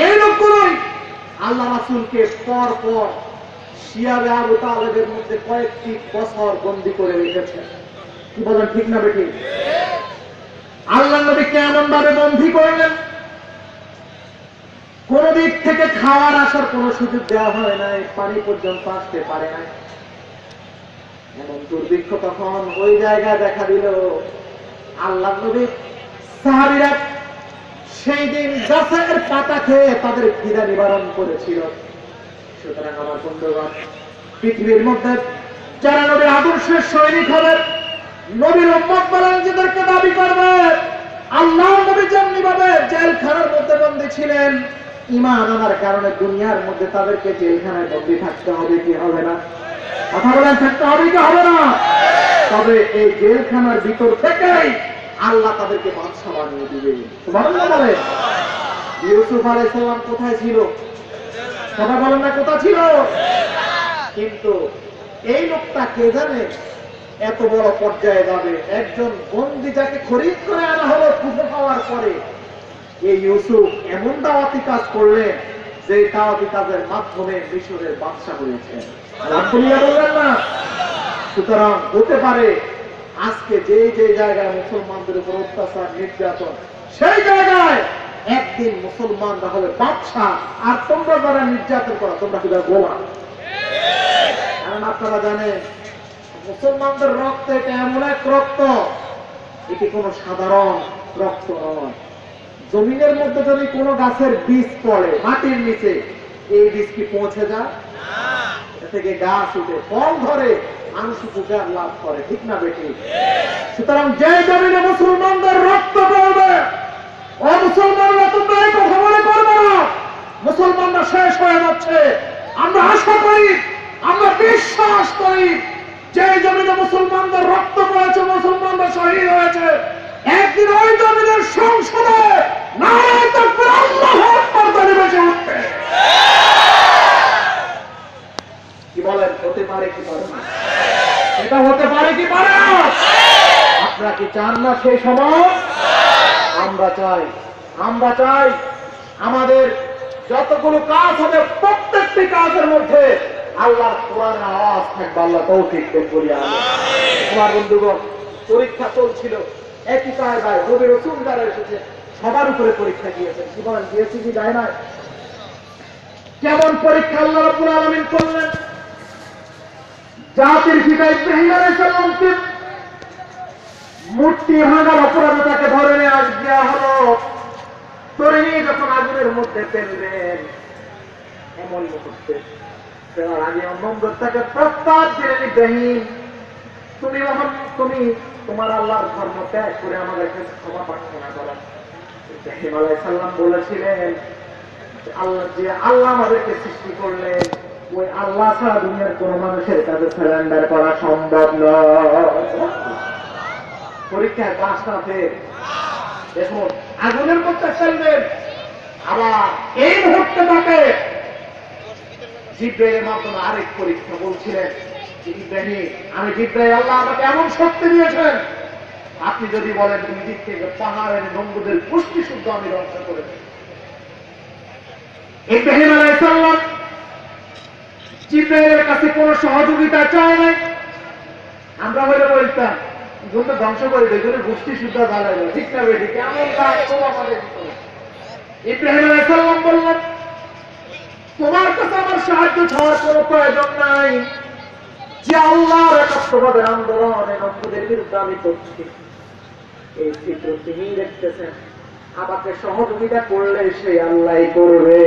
এই লোকগুলোই আল্লাহ রাসূলকে পর পর শিয়াবে আবু তালেবের মধ্যে কয়েকটি বছর বন্দী করে রেখেছেন। কি বলেন, ঠিক না বেঠিক? আল্লাহ নবী কেমন ভাবে বন্দী করলেন? কোন দিক থেকে খাওয়ার আসার কোন সুযোগ দেওয়া হয় নাই, পানি পর্যন্ত আসতে পারে নাই। এমন দুর্ভিক্ষ তখন ওই জায়গায় দেখা দিল। আল্লাহ নবী সাহাবীরা সেই দিন গাছের পাতা খেয়ে তাদের ক্ষুধা নিবারণ করেছিল। সুতরাং আমার বন্ধুগণ, পৃথিবীর মধ্যে যারা নবীর আদর্শের সৈনিক হবে, নবীর উম্মত বলে নিজেদেরকে দাবি করবে, আল্লাহ নবী যেমনি ভাবে জেলখানার মধ্যে বন্দী ছিলেন, ঈমান আনার কারণে দুনিয়ার মধ্যে তাদেরকে জেলখানায় বন্দী থাকতে হবে কি হবে না? কথা বলেন, থাকতে হবে কি হবে না? তবে এই জেলখানার ভিতর থেকেই আল্লাহ তাদেরকে বাদশা বানিয়ে দিবে। সুবহানাল্লাহ বলে। ইউসুফ আলাইহিস সালাম কোথায় ছিল? কথা বলেন না, কোথায় ছিল? কিন্তু এই লোকটা কে জানে এত বড় পর্যায়ে যাবে? একজন বন্দী যাকে খরিদ করে আনা হলো খুঁজে পাওয়ার পরে, এই ইউসুফ এমন দাওয়াতি কাজ করলেন যে দাওয়াতি কাজের মাধ্যমে মিশরের বাদশা হয়েছেন। আলহামদুলিল্লাহ বললেন না? সুতরাং হতে পারে আজকে যে যে জায়গায় মুসলমানদের উপর অত্যাচার নির্যাতন, সেই জায়গায় একদিন মুসলমানরা হবে বাদশা, আর তোমরা যারা নির্যাতন করো তোমরা কি গোলাম। কারণ আপনারা জানেন মুসলমানদের রক্ত এটা এমন এক রক্ত, এটি কোনো সাধারণ রক্ত নয়। জমিনের মধ্যে যদি কোনো গাছের বীজ পড়ে মাটির নিচে, এই বীজ কি পৌঁছে যায়? এটা থেকে গাছ উঠে ফল ধরে, মানুষ উপকার লাভ করে, ঠিক না বেঠিক? সুতরাং যে জমিনে মুসলমানদের রক্ত পড়বে, অমুসলমানরা তোমরা এই কথা মনে করবে না মুসলমানরা শেষ হয়ে যাচ্ছে। আমরা আশা করি, আমরা বিশ্বাস করি, যে জমিনে মুসলমানদের রক্ত পড়েছে, মুসলমানরা শহীদ হয়েছে, একদিন ওই জমিনের সংসদে নারায়ে তাকবীর, আল্লাহু আকবার ধ্বনি বেজে উঠবে। কি বলেন, হতে পারে কি পারে না? এটা হতে পারে কি পারে না? আপনারা কি চান না সেই সময়? আমরা চাই। আমরা চাই আমাদের যতগুলো কাজ হবে প্রত্যেকটি কাজের মধ্যে আল্লাহর কোরআনের আওয়াজ থাকবে। আল্লাহ তৌফিক দান করি। আমার বন্ধুগণ, পরীক্ষা চলছিল একই জায়গায়, নবী রাসূল যারা এসেছে সবার উপরে পরীক্ষা দিয়েছেন। কি বলেন, দিয়েছি কি যায় না? কেমন পরীক্ষা আল্লাহ রাব্বুল আলামিন করলেন? জাতির পিতা ইব্রাহিম আলাইহিস সালামকে মূর্তি ভাঙার অপরাধে তাকে ধরে নিয়ে দেওয়া হলো। ধরে নিয়ে যখন আগুনের মধ্যে ফেললেন, এমন মুহূর্তে ফেরার আগে নমরুদ তাকে প্রস্তাব দিলেন, ইব্রাহিম তুমি তোমার আল্লাহর ধর্ম ত্যাগ করে আমাদেরকে ক্ষমা প্রার্থনা করো। ইব্রাহিম আলাইহিস সালাম বলেছিলেন, আল্লাহ আমাদেরকে সৃষ্টি করলেন, ওই আল্লাহ ছাড়া দুনিয়ার কোন মানুষের কাছে সারেন্ডার করা সম্ভব নয়। পরীক্ষায় পাস না পেয়ে দেখুন আগুনের মধ্যে ফেলবেন, আবার এই মুহূর্তে তাকে জিব্রাইলের মাধ্যমে আরেক পরীক্ষা বলছিলেন, ইব্রাহিম আমি জিব্রাইল, আল্লাহ আমাকে এমন শক্তি দিয়েছেন, আপনি যদি বলেন তুমি দিক থেকে পাহাড়ের নমরুদের পুষ্টি শুদ্ধ আমি ধ্বংস করে দেব। ইব্রাহিম আলাইহিস সালাম জিব্রাইলের কাছে কোন সহযোগিতা চায় নাই। আমরা হলে বলতাম জন্য ধ্বংস করে দেয়, জন্য গোষ্ঠী শুদ্ধ জ্বালা যায়, ঠিক না বেঠিক? কেমন কাজ করবো আমাদের ভিতরে? ইব্রাহিম আলাইহিস সালাম বললেন, তোমার কাছে আমার সাহায্য ছাড়ার কোনো প্রয়োজন নাই। যে আল্লাহর একাত্মবাদের আন্দোলনে নমরুদের বিরুদ্ধে আমি করছি, এই চিত্র তিনি দেখতেছেন, আমাকে সহযোগিতা করলে সে আল্লাহই করবে।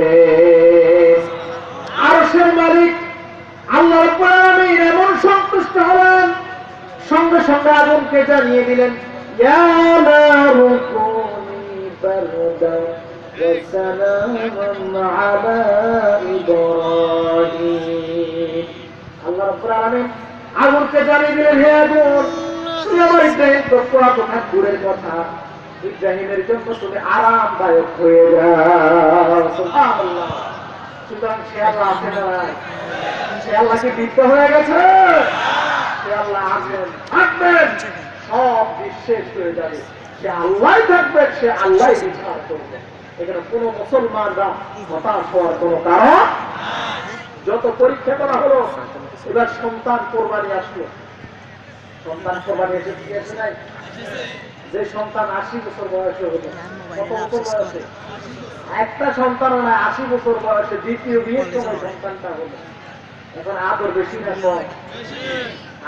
আরশের মালিক আল্লাহ রাব্বুল আলামিন এমন সন্তুষ্ট হলেন, সঙ্গে সঙ্গে আগুনকে জানিয়ে দিলেন, ইয়া নারু কুনি বারদান ওয়া সালামান আলা ইব্রাহিম। আল্লাহ রাব্বুল আলামিন আগুনকে জানিয়ে দিলেন, হে আগুন, তুমি আমার ইব্রাহিম তো পুরা কথা দূরের কথা, ইব্রাহিমের জন্য তুমি আরামদায়ক হয়ে যাও। সুবহানাল্লাহ। সুতরাং সে আল্লাহ আছে না নাই? সে আল্লাহকে বৃদ্ধ হয়ে গেছে? সে আল্লাহ আছেন, থাকবেন, সব বিশ্বাস হয়ে যাবে। সে আল্লাহ থাকবেন, সে আল্লাহ বিচার করবে। এখানে কোন মুসলমানরা হতাশ হওয়ার কোন কারণ। যত পরীক্ষা করা হলো, এবার সন্তান কোরবানি আসলো। সন্তান কোরবানি এসে নাই? যে সন্তান 80 বছর বয়সে হলো, কত বছর বয়সে? একটা সন্তান হয় 80 বছর বয়সে, দ্বিতীয় বিয়ের সময় সন্তানটা হলো। এখন আদর বেশি না কম?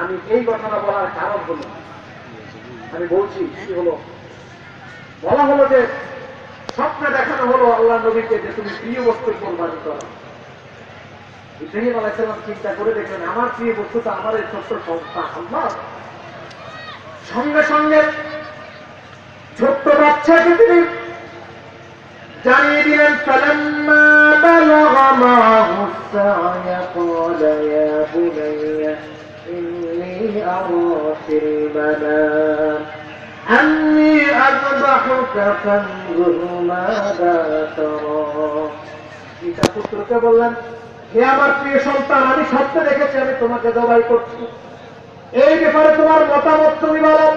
আমি এই ঘটনা বলার কারণ হলো, আমি বলছি কি হলো, বলা হলো যে স্বপ্নে দেখানো হলো আল্লাহ নবীকে যে তুমি প্রিয় বস্তু কোরবানি করো। ইব্রাহিম আলাইহিস সালাম চিন্তা করে দেখলেন, আমার প্রিয় বস্তু তো আমার এই ছোট্ট সন্তান। আল্লাহ সঙ্গে সঙ্গে ছোট্ট বাচ্চাকে তিনি জানিয়ে দিলেন, ফালাম্মা বালাগা মাহু সা'য়া ক্বালা ইয়া বুনাইয়া ইন্নী আরা ফিল মানাম আন্নী আযবাহুকা ফানজুর মাযা তারা। পিতা পুত্রকে বললেন, হে আমার প্রিয় সন্তান, আমি স্বপ্নে দেখেছি আমি তোমাকে জবাই করছি। এই ব্যাপারে তোমার মতামত তুমি বলো।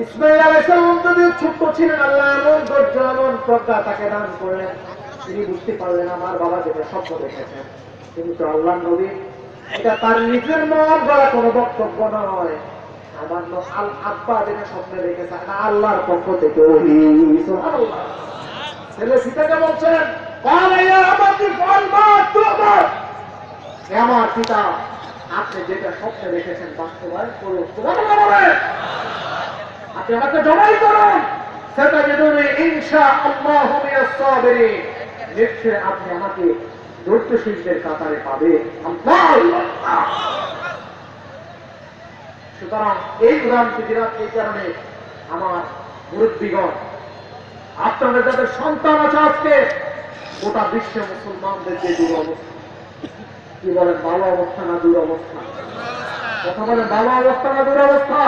ইসমাঈল আলাইহিস সালাম যদি ছোট্ট ছিলেন, আল্লাহ এমন ধৈর্য এমন প্রজ্ঞা তাকে দান করলেন, তিনি বুঝতে পারলেন আমার বাবা যেটা স্বপ্ন দেখেছেন। কিন্তু আল্লাহ নবী, এটা তার নিজের মন গড়া কোনো বক্তব্য নয়। আমার আব্বা যেটা স্বপ্নে দেখেছে আল্লাহর পক্ষ থেকে ওহী। সুবহানাল্লাহ। ছেলে পিতাকে বলছেন, আমার পিতা আপনি যেটা স্বপ্নে দেখেছেন বাস্তবায়ন করুন। আপনি আমাকে জবাই করুন, সেটা যদি ইনশাআল্লাহু মিনাস সাবিরিন, নিশ্চয় আপনি আমাকে ধৈর্যশীলদের কাতারে পাবেন। আল্লাহ। সুতরাং এই উদাহরণটি দিলাম এই কারণে, আমার মুরব্বীগণ, আপনাদের যাদের সন্তান আছে আজকে, গোটা বিশ্বে মুসলমানদের যে দুরবস্থা, কি বলেন, ভালো অবস্থা না দুরবস্থা? কথা বলেন, ভালো অবস্থা না দুরবস্থা?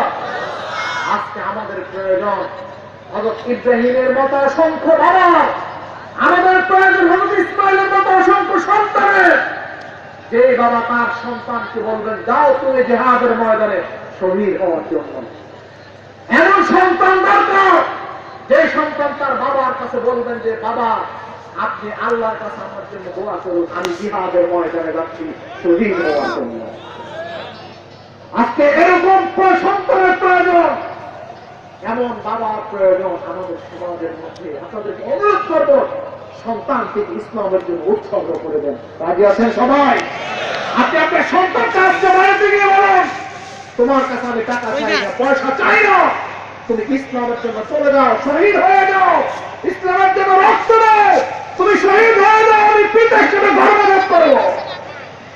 আজকে আমাদের প্রয়োজন হযরত ইব্রাহিমের মতো অসংখ্য বাবা, আমাদের প্রয়োজন হযরত ইসমাঈলের মতো অসংখ্য সন্তানের, যে বাবা তার সন্তানকে বলবেন, যাও তুমি জিহাদের ময়দানে শহীদ হওয়ার জন্য। এমন সন্তান দরকার, যে সন্তান তার বাবার কাছে বলবেন যে বাবা আপনি আল্লাহর কাছে আমার জন্য দোয়া করুন, আমি জিহাদের ময়দানে যাচ্ছি শহীদ হওয়ার জন্য। আজকে এরকম সন্তানের প্রয়োজন, এমন বাবার প্রয়োজন আমাদের সমাজের মধ্যে। আপনাদেরকে অনুরোধ করব, সন্তানকে ইসলামের জন্য উৎসর্গ করে দেন। রাজি আছেন সবাই? আপনি আপনার সন্তানকে আজকে বাড়িতে গিয়ে বলেন, তোমার কাছে আমি টাকা চাই না, পয়সা চাই না, তুমি ইসলামের জন্য চলে যাও, শহীদ হয়ে যাও, ইসলামের জন্য রক্ত দাও, তুমি শহীদ হয়ে যাও, আমি পিতা হিসেবে গর্ববোধ করবো।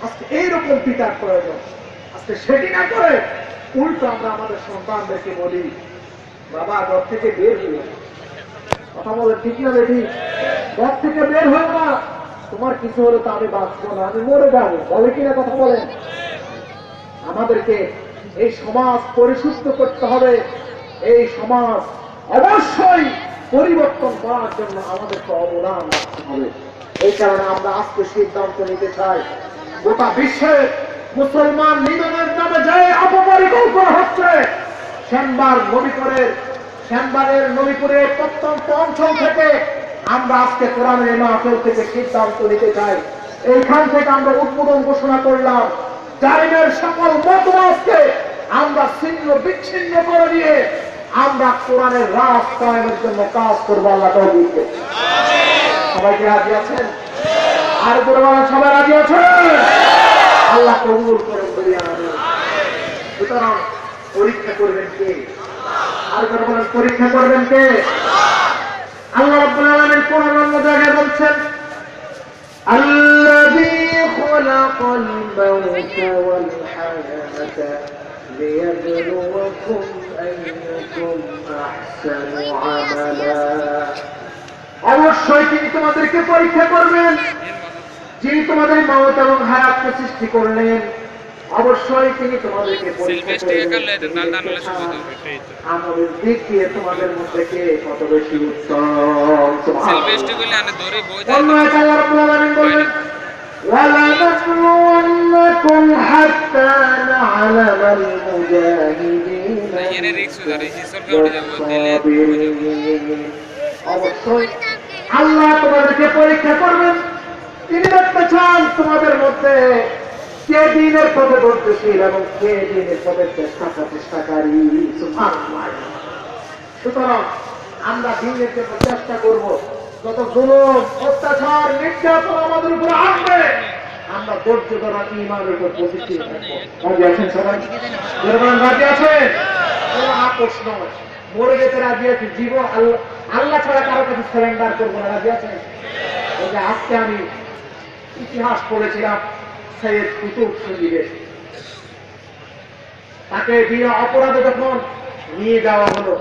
আজকে এইরকম পিতার প্রয়োজন। আজকে সেটি না করে উল্টো আমরা আমাদের সন্তানদেরকে বলি, বাবা ঘর থেকে বের হয়ে, কথা বলে ঠিক না বেঠি, ঘর থেকে বের হয়ে না, তোমার কিছু হলে তো আমি বাঁচবো না, আমি মরে যাবো, বলে কিনা কথা বলেন। আমাদেরকে এই সমাজ পরিশুদ্ধ করতে হবে। এই সমাজ অবশ্যই পরিবর্তন করার জন্য আমাদেরকে অবদান রাখতে হবে। এই কারণে আমরা আজকে সিদ্ধান্ত নিতে চাই, গোটা বিশ্বে মুসলমান নিধনের নামে যে অপপরিকল্পনা হচ্ছে, শ্যামবারের নবীপুরের প্রত্যন্ত অঞ্চল থেকে আমরা আজকে কোরআনের মাহফিল থেকে সিদ্ধান্ত নিতে চাই। এইখান থেকে আমরা উদ্বোধন ঘোষণা করলাম, জালিমের সকল মতবাদকে আমরা ছিন্ন বিচ্ছিন্ন করে দিয়ে আমরা কোরআনের রাজ কায়েমের জন্য কাজ করবো। আল্লাহ তৌফিক দেন। সবাইকে রাজি আছেন? আর বলেন, সবাই রাজি আছেন? আল্লাহ কবুল করেন বলি আমি। সুতরাং পরীক্ষা করবেন কে? আর বলেন, পরীক্ষা করবেন কে? আল্লাহ রাব্বুল আলামিন কোরআন অন্য জায়গায় বলছেন, আল্লাযী খালাকাল মাউতা ওয়াল হায়াতা লিয়াবলুয়াকুম আইয়ুকুম আহসানু আমালা। অবশ্যই তিনি তোমাদেরকে পরীক্ষা করবেন, যিনি তোমাদের মাউত এবং হায়াতকে সৃষ্টি করলেন, অবশ্যই তিনি তোমাদেরকে পরীক্ষা আমলের দিক দিয়ে তোমাদের মধ্যে কে কত বেশি উত্তম। ولنبلونكم حتى نعلم المجاهدين والصابرين। অবশ্যই আল্লাহ তোমাদেরকে পরীক্ষা করবেন। তিনি দেখতে চান তোমাদের মধ্যে কে দিনের পথে ধৈর্যশীল এবং কে দিনের পথে প্রচেষ্টাকারী। সুতরাং আমরা দিনের জন্য চেষ্টা করব। যত জুলুম অত্যাচার নির্যাতন আমাদের উপরে আসবে, আমরা ধৈর্য ধরা ঈমানের উপর প্রতিষ্ঠিত থাকবো। রাজি আছেন সবাই? রাজি আছেন? কোনো আপোষ নয়, মরে যেতে রাজি আছি, জীবন আল্লাহ ছাড়া কারো কাছে সারেন্ডার করবো না। রাজি আছেন? ওই যে আজকে আমি ইতিহাস পড়েছিলাম সৈয়দ কুতুব সঙ্গীদের, তাকে বিনা অপরাধে যখন নিয়ে যাওয়া হলো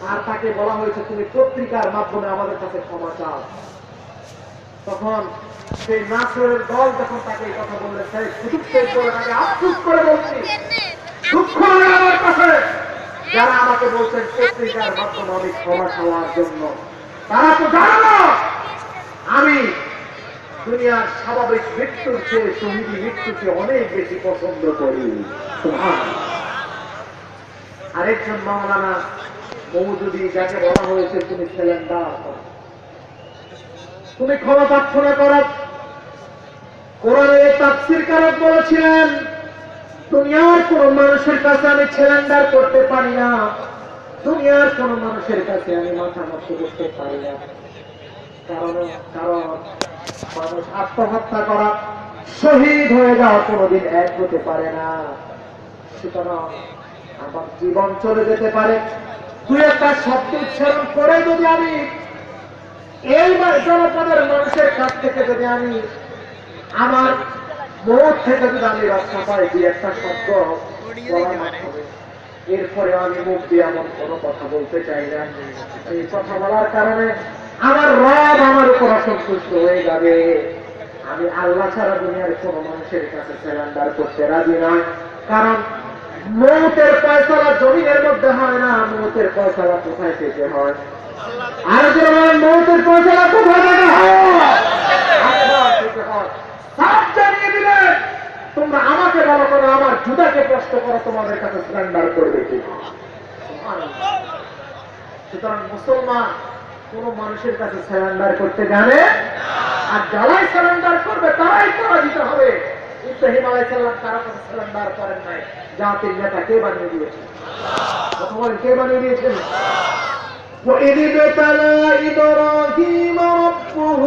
আর তাকে বলা হয়েছে তুমি পত্রিকার মাধ্যমে আমাদের কাছে ক্ষমা চাও, তখন সেই নাসরের দল যখন তাকে এই কথা বললেন, সৈয়দ কুতুব শহীদ বলেন আমি আফসোস করে বলছি, দুঃখ হয় আমার কাছে যারা আমাকে বলছেন পত্রিকার মাধ্যমে আমি ক্ষমা চাওয়ার জন্য, তারা তো জানে না আমি দুনিয়ার স্বাভাবিক মৃত্যুর চেয়ে শহীদী মৃত্যুকে অনেক বেশি পছন্দ করি। আরেকজন মাওলানা মওদুদী, যাকে বলা হয়েছে তুমি সিলিন্ডার, তুমি ক্ষমা প্রার্থনা করো। কোরআনের তাফসীরকারক বলেছিলেন দুনিয়ার কোন মানুষের কাছে আমি সিলিন্ডার করতে পারি না, দুনিয়ার কোন মানুষের কাছে আমি মাথা নত করতে পারি না। কারণ মানুষ আত্মহত্যা করা, শহীদ হয়ে যাওয়া কোনোদিন এক হতে পারে না। সুতরাং আমার জীবন চলে যেতে পারে, দুই একটা শব্দ উচ্চারণ করে যদি আমি এই জনপদের মানুষের কাছ থেকে যদি আমি আমার মুখ থেকে যদি আমি রক্ষা পাই দুই একটা শব্দ বলার মাধ্যমে, এরপরে আমি মুখ দিয়ে এমন কোনো কথা বলতে চাই না। এই কথা বলার কারণে আমার রব আমার উপর অসন্তুষ্ট হয়ে যাবে। আমি আল্লাহ ছাড়া দুনিয়ার কোন মানুষের কাছে সারেন্ডার করতে রাজি নয়। কারণ মৌতের ফয়সালা জমিনের মধ্যে হয় না, মৌতের ফয়সালা কোথায় থেকে হয়? আর মৌতের ফয়সালা কোথায় থেকে হয়? জানিয়ে দিলে তোমরা আমাকে বলো করো, আমার জুতাকে প্রশ্ন করো তোমাদের কাছে সারেন্ডার করবে কি? সুতরাং মুসলমান কোন মানুষের কাছে সারেন্ডার করতে জানে, আর যারাই সারেন্ডার করবে তারাই পরাজিত হবে। ইব্রাহিম আলাইহিস সালাম কারো কাছে সারেন্ডার করেন নাই, জাতির নেতা কে বানিয়ে দিয়েছেন? কে বানিয়ে দিয়েছেন? وَإِذِ ابْتَلَى إِبْرَاهِيمَ رَبُّهُ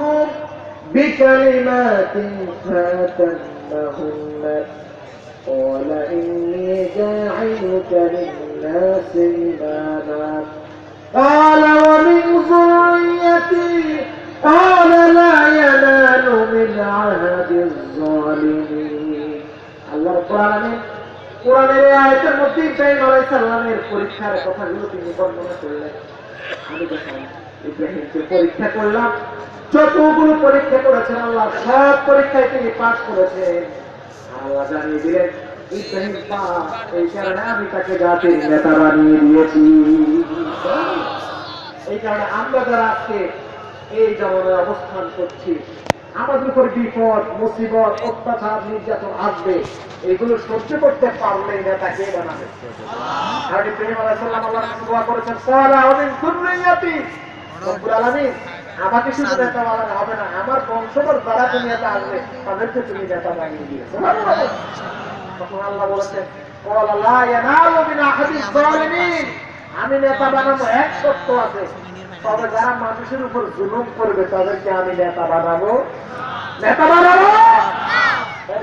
بِكَلِمَاتٍ فَأَتَمَّهُنَّ قَالَ إِنِّي جَاعِلُكَ لِلنَّاسِ إِمَامًا قال ومن ذريتي قال لا ينال من عهد الظالمين। আল্লাহ রাব্বুল আলামিন কোরআনের এই আয়াতের মধ্যে ইব্রাহিম আলাইহিস সালামের পরীক্ষার কথাগুলো তিনি বর্ণনা করলেন। আমি যখন ইব্রাহিমকে পরীক্ষা করলাম, যতগুলো পরীক্ষা করেছেন আল্লাহ সব পরীক্ষায় তিনি পাস করেছেন। আল্লাহ জানিয়ে দিলেন ইব্রাহিম পাস, এই কারণে আমি তাকে জাতির নেতা বানিয়ে দিয়েছি। এই কারণে আমরা যারা আজকে এই জমানায় অবস্থান করছি, আমাদের উপর বিপদ মুসিবত অত্যাচার নির্যাতন আসবে, এগুলো সহ্য করতে পারলেই নেতা কে বানাবে? আর ইব্রাহিম আলাইহিস সালাম আল্লাহর কাছে দোয়া করেছেন, সালা ওমিন যুররিয়াতি, রব্বুল আলামিন আমাকে শুধু নেতা বানানো হবে না, আমার বংশধর যারা দুনিয়াতে আসবে তাদেরকে তুমি নেতা বানিয়ে দিও। সুবহানাল্লাহ। তখন আল্লাহ বলেছেন ক্বালা লা ইয়ানালু মিন আহাদিজ যালিমিন, আমি নেতা বানাবো এক শর্ত আছে, তবে যারা মানুষের উপর জুলুম করবে তাদেরকে আমি নেতা বানাবো। নেতা বানাবো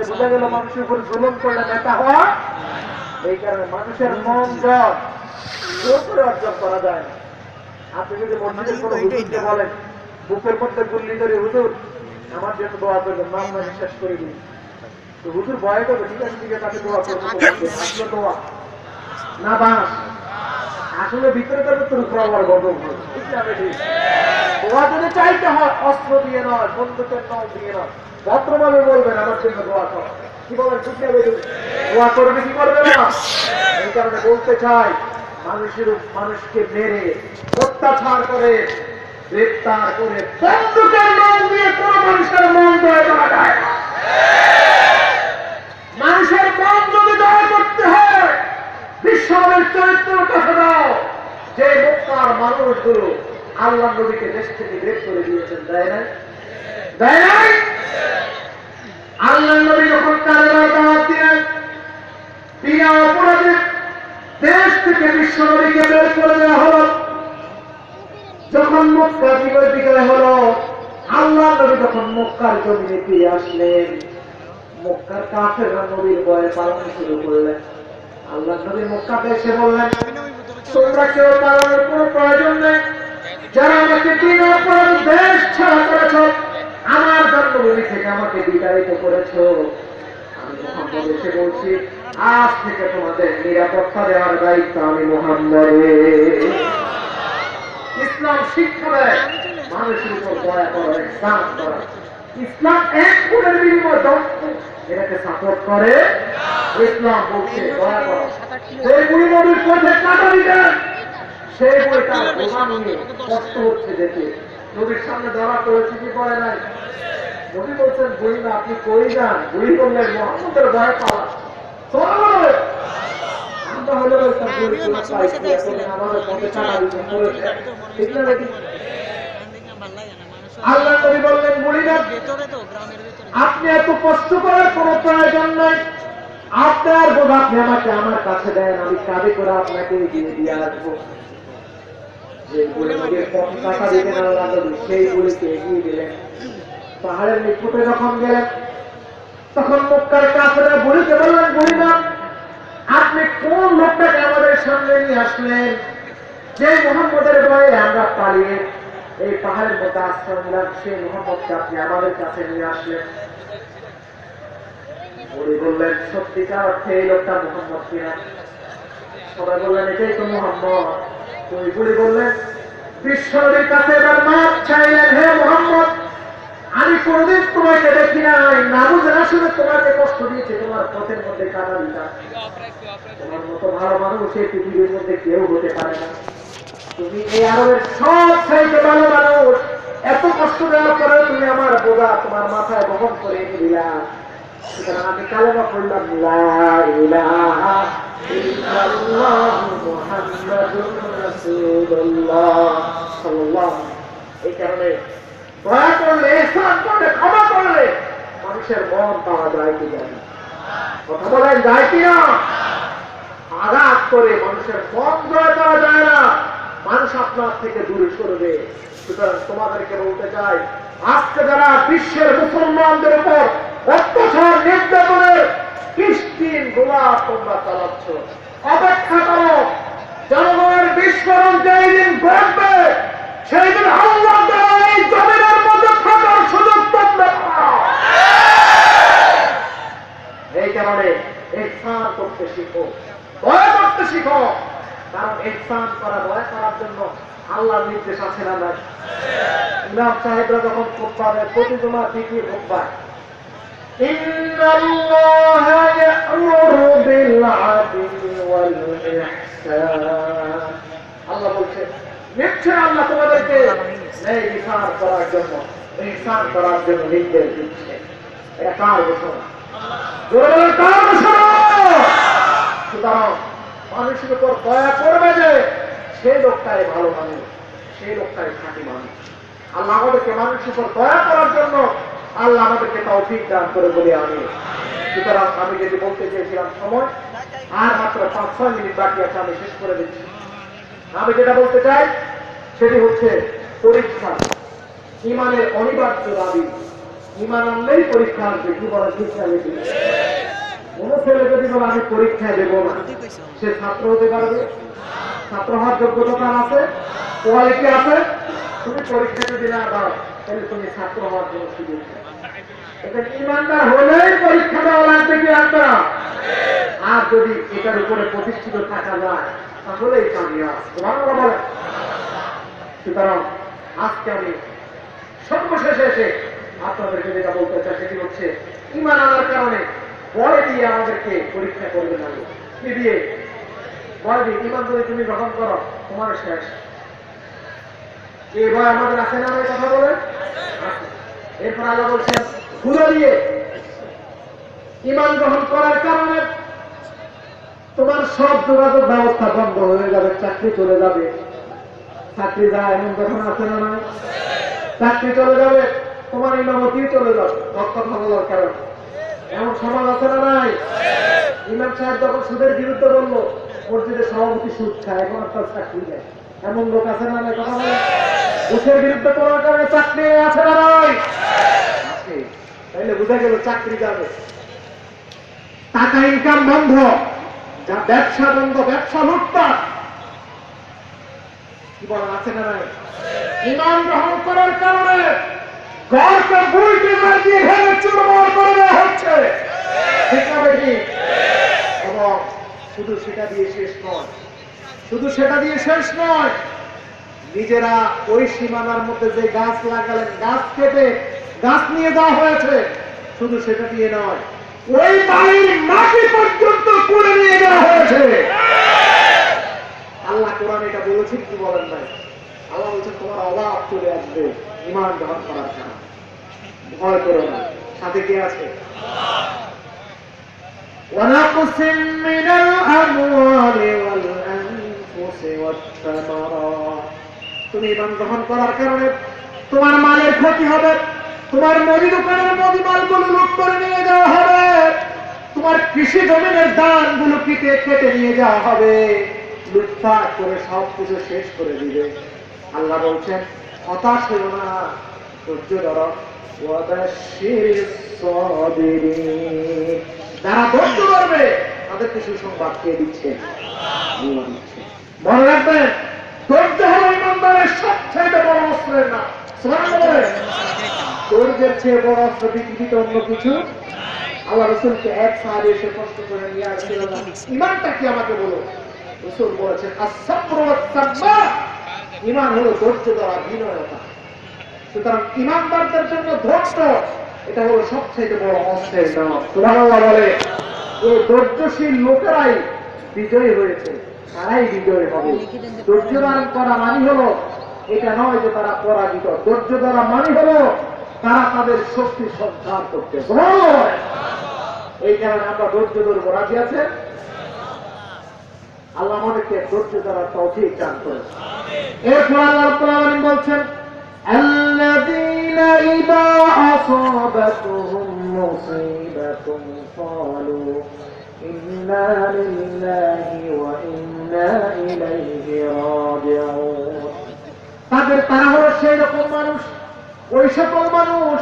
বোঝা গেল মানুষের উপর জুলুম করলে নেতা হওয়া। এই কারণে মানুষের মন জোর করে অর্জন করা যায় না। আপনি যদি মসজিদের কোনো হুজুরকে বলেন বুকের মধ্যে গুল্লি ধরে হুজুর আমার জন্য দোয়া করবেন, না আমরা বিশ্বাস করি নি, তো হুজুর ভয় করবে, ঠিক আছে ঠিক আছে তাকে দোয়া করবো, আসলে দোয়া না বাস, আসলে ভিতরে তোর উপর আবার গজব হয়। দোয়া যদি চাইতে হয় অস্ত্র দিয়ে নয়, বন্দুকের নল দিয়ে নয়, ভদ্রভাবে বলবেন আমার জন্য দোয়া কর। কি বলেন? খুশি হবে? দোয়া করবে কি করবে না? এই কারণে বলতে চাই, মানুষকে মেরে অত্যাচার করে গ্রেপ্তার করে বন্দুকের লোক দিয়ে কোন মানুষের মন জয় করা যায় না। মানুষের মন যদি জয় করতে হয়, বিশ্বের চরিত্রের কথা দাও, যে মক্কার মানুষগুলো আল্লাহ নবীকে দেশ থেকে বের করে দিয়েছেন, দেয় নাই? দেয় নাই? আল্লাহ নবী যখন কালেমার দাওয়াত দিলেন, বিনা অপরাধে দেশ থেকে বিশ্ব নবীকে বের করে দেওয়া হল। যখন মক্কা বিজয় হল, আল্লাহ নবী যখন মক্কার জমিনে ফিরে আসলেন, মক্কার কাফেররা নবীর ভয়ে পালন শুরু করলেন। আল্লাহ নবী মক্কাতে এসে বললেন, তোমরা কেউ পালনের কোনো প্রয়োজন নেই। যারা আমাকে বিনা অপরাধে দেশ ছাড়া করেছ, আমার জন্মভূমি থেকে আমাকে বিতাড়িত করেছ, আমি মুহাম্মদ এসে বলছি, আজ থেকে তোমাদের নিরাপত্তা দেওয়ার দায়িত্ব আমি মুহাম্মদের। ইসলাম শিক্ষা দেয় মানুষের উপর দয়া করা, ইসলাম করা। ইসলাম এক ফুলের বিনিময় এটাকে সাপোর্ট করে। ইসলাম বলছে দয়া করা। সেই বুড়ি নদীর পথে কাটা দিতেন, সেই বইটা বোঝা নিয়ে কষ্ট হচ্ছে দেখে নদীর সামনে ধরা পড়েছে, কি করে নাই? নবী বলছেন, বুড়ি না, আপনি কই যান? বুড়ি বললেন, মুহাম্মদের ভয় পাওয়া। আমরা হলে বলতাম, আমাদের পথে কাটা দিতে করেছে, ঠিক না? আল্লাহ নবী বললেন, বুড়ি না, আপনি এত কষ্ট করার কোন প্রয়োজন নাই। আপনার বোধ আপনি আমাকে আমার কাছে দেন, আমি কাঁধে করে আপনাকে দিয়ে দিয়ে আসবো। যে বুড়ির পথ কাটা দিবেন আল্লাহ নবী, সেই বুড়িকে এগিয়ে দিলেন। পাহাড়ের নিকটে যখন গেলেন, তখন মক্কার কাফেররা বুড়িকে বললেন, বুড়ি না, আপনি কোন লোকটাকে আমাদের সামনে নিয়ে আসলেন, যে মুহাম্মদের ভয়ে আমরা পালিয়ে এই পাহাড়ের মধ্যে আশ্রয় নিলাম, সেই মুহাম্মদকে আপনি আমাদের কাছে নিয়ে আসলেন? বুড়ি বললেন, সত্যিকার অর্থে এই লোকটা মুহাম্মদ কিনা? সবাই বললেন, এটাই তো মুহাম্মদ। তুমি বুড়ি বললেন, বিশ্বনবীর কাছে এবার মাপ চাইলেন, হে মুহাম্মদ, আমি কোনদিন তোমাকে দেখি নাই, না বুঝে না শুনে তোমাকে কষ্ট দিয়েছে, তোমার পথের মধ্যে কাটা দিতাম। তোমার মতো ভালো মানুষ এই পৃথিবীর মধ্যে কেউ হতে পারে না। তুমি এই আরবের সব চাইতে ভালো মানুষ, এত কষ্ট দেওয়ার পরে তুমি আমার বোঝা তোমার মাথায় বহন করে এনে দিলা। সুতরাং আমি কালেমা পড়লাম, লা ইলাহা ইল্লাল্লাহ মুহাম্মাদুর রাসূলুল্লাহ সাল্লাল্লাহু। এই কারণে দয়া করলে, ইহসান করলে, ক্ষমা করলে মানুষের মন পাওয়া যায় কি যায় না? কথা বলেন, যায় কিনা? আঘাত করে মানুষের মন জয় পাওয়া যায় না, মানুষ আপনার থেকে দূরে সরবে। সুতরাং তোমাদেরকে বলতে চাই, আজকে যারা বিশ্বের মুসলমানদের উপর অত্যাচার নির্যাতনের কৃষ্টিন গোলা তোমরা চালাচ্ছ, অপেক্ষা করো, জনগণের বিস্ফোরণ যেই দিন ঘটবে, সেই দিন আল্লাহ এই জমিনের মধ্যে থাকার সুযোগ তোমরা পাও। এই কারণে ইহসান করতে শিখো, দয়া করতে শিখো। কারণ ইহসান করা, দয়া করার জন্য আল্লাহর নির্দেশ আছে না নাই? ইমাম সাহেবরা যখন খুতবা দেয়, প্রতি জুমার দ্বিতীয় খুতবায়, ইন্নাল্লাহা ইয়া'মুরু বিল আদলি ওয়াল ইহসান, আল্লাহ বলছে, নিশ্চয় আল্লাহ তোমাদেরকে ন্যায় বিচার করার জন্য, ইহসান করার জন্য নির্দেশ দিচ্ছে। এটা কার ঘোষণা? কার ঘোষণা? সুতরাং মানুষের উপর দয়া করবে যে, সেই লোকটাই ভালো মানুষ, সেই লোকটাই খাঁটি মানুষ। আল্লাহ আমাদেরকে মানুষের উপর দয়া করার জন্য আল্লাহ আমাদেরকে তৌফিক দান করে বলে আমি। সুতরাং আমি যদি বলতে চেয়েছিলাম সময় আর মাত্র 5-6 মিনিট বাকি আছে, আমি শেষ করে দিচ্ছি। আমি যেটা বলতে চাই সেটি হচ্ছে পরীক্ষা ইমানের অনিবার্য দাবি। ইমান আনলেই পরীক্ষা আসবে, কি বলে ঠিক আছে? কোন ছেলে যদি বলে আমি পরীক্ষায় দেবো না, সে ছাত্র হতে পারবে? ছাত্র হওয়ার যোগ্যতা আছে, কোয়ালিটি আছে? তুমি পরীক্ষা যদি না দাও, তাহলে তুমি ছাত্র হওয়ার জন্য সুযোগ। এটা ইমানদার হলেই পরীক্ষা দেওয়া লাগবে কি লাগবে না? আর যদি এটার উপরে প্রতিষ্ঠিত থাকা যায়, তাহলেই কামিয়াব। সুবহানাল্লাহ বলেন। সুতরাং আজকে আমি সর্বশেষে এসে আপনাদেরকে যেটা বলতে চাই সেটি হচ্ছে, ইমান আনার কারণে ভয় দিয়ে আমাদেরকে পরীক্ষা করবে না। কি দিয়ে? ভয় দিয়ে। ইমান যদি তুমি গ্রহণ করো তোমার শেষ। এই ভয় আমাদের আছে না? কথা বলে। এরপর আল্লাহ বলছেন ঘুরে দিয়ে ইমান গ্রহণ করার কারণে তোমার সব যোগাযোগ ব্যবস্থা বন্ধ হয়ে যাবে, চাকরি চলে যাবে। চাকরি যায় এমন যখন আছে না? নয়, চাকরি চলে যাবে, তোমার ইমামতি চলে যাবে কথা বলার কারণে। এমন সমাজ আছে না? নাই। ইমাম সাহেব যখন সুদের বিরুদ্ধে বললো, মসজিদের সভাপতি সুদ খায়, এখন আপনার চাকরি দেয়। এমন লোক আছে না? নাই কথা বলে। ঘুষের বিরুদ্ধে করার কারণে চাকরি আছে না? নাই। তাইলে বুঝা গেল চাকরি যাবে, টাকা ইনকাম বন্ধ, যা ব্যবসা বন্ধ, ব্যবসা লুটপাট। কি বলেন আছে না? নাই। ইমান গ্রহণ করার কারণে ঘরকে বুলটি মার দিয়ে ভেঙে চুরমার করে দেওয়া হচ্ছে। ঠিক না বেশি? এবং শুধু সেটা দিয়ে শেষ নয়, শুধু সেটা দিয়ে শেষ নয়, নিজেরা ওই সীমানার মধ্যে যে গাছ লাগালেন, গাছ কেটে গাছ নিয়ে যাওয়া হয়েছে, শুধু সেটা দিয়ে নয়, ওই বাড়ির মাটি পর্যন্ত করে নিয়ে যাওয়া হয়েছে। আল্লাহ কোরআন এটা বলেছেন কি বলেন নাই? আল্লাহ বলছেন তোমার অভাব চলে আসবে ইমান গ্রহণ করার কারণে। ভয় করো না। সাথে কে আছে? ونقص من الأموال والأنفس والثمرات। তুমি ইমান গ্রহণ করার কারণে তোমার মালের ক্ষতি হবে, তোমার মুদি দোকানের মুদি মালগুলো লুট করে নিয়ে যাওয়া হবে, তোমার কৃষি জমিনের ধানগুলো কেটে কেটে নিয়ে যাওয়া হবে, লুটপাট করে সব কিছু শেষ করে দিবে। আল্লাহ বলছেন হতাশ হইও না, ধৈর্য ধরো। যারা ধৈর্য ধরবে তাদেরকে সুসংবাদ কে দিচ্ছে? মনে রাখবেন, ধৈর্য হলো ইমানদারের সবচেয়ে বড় অস্ত্রের নাম। ধৈর্যের চেয়ে বড় অস্ত্র পৃথিবীতে অন্য কিছু। আল্লাহ রসুলকে এক সাহাবী এসে প্রশ্ন করে নিয়ে আসছিল, ইমানটা কি আমাকে বলো। রসুল বলেছেন আস-সাবরু ওয়াস-সাবর, ইমান হলো ধৈর্য ধরা, বিনয়তা। সুতরাং ইমানদারদের জন্য ধৈর্য এটা হলো সবচেয়ে বড় অস্ত্রের নাম। সুবহানাল্লাহ বলে। এই ধৈর্যশীল লোকেরাই বিজয়ী হয়েছে, তারাই বিজয়ী হবে। ধৈর্য ধারণ করা মানে হলো এটা নয় যে তারা পরাজিত, ধৈর্য ধরা মানে হলো তারা তাদের শক্তি সঞ্চার করতে। এই কারণে আমরা ধৈর্য ধরবো। রাজি আছে? আল্লাহ আমাদেরকে ধৈর্য ধরার তৌফিক দান করেন। এরপর আল্লাহ রাব্বুল আলামিন বলছেন الذين إذا أصابتهم مصيبة قالوا إنا لله وإنا إليه راجعون। তারা হলো সেই রকম মানুষ, ওই সকল মানুষ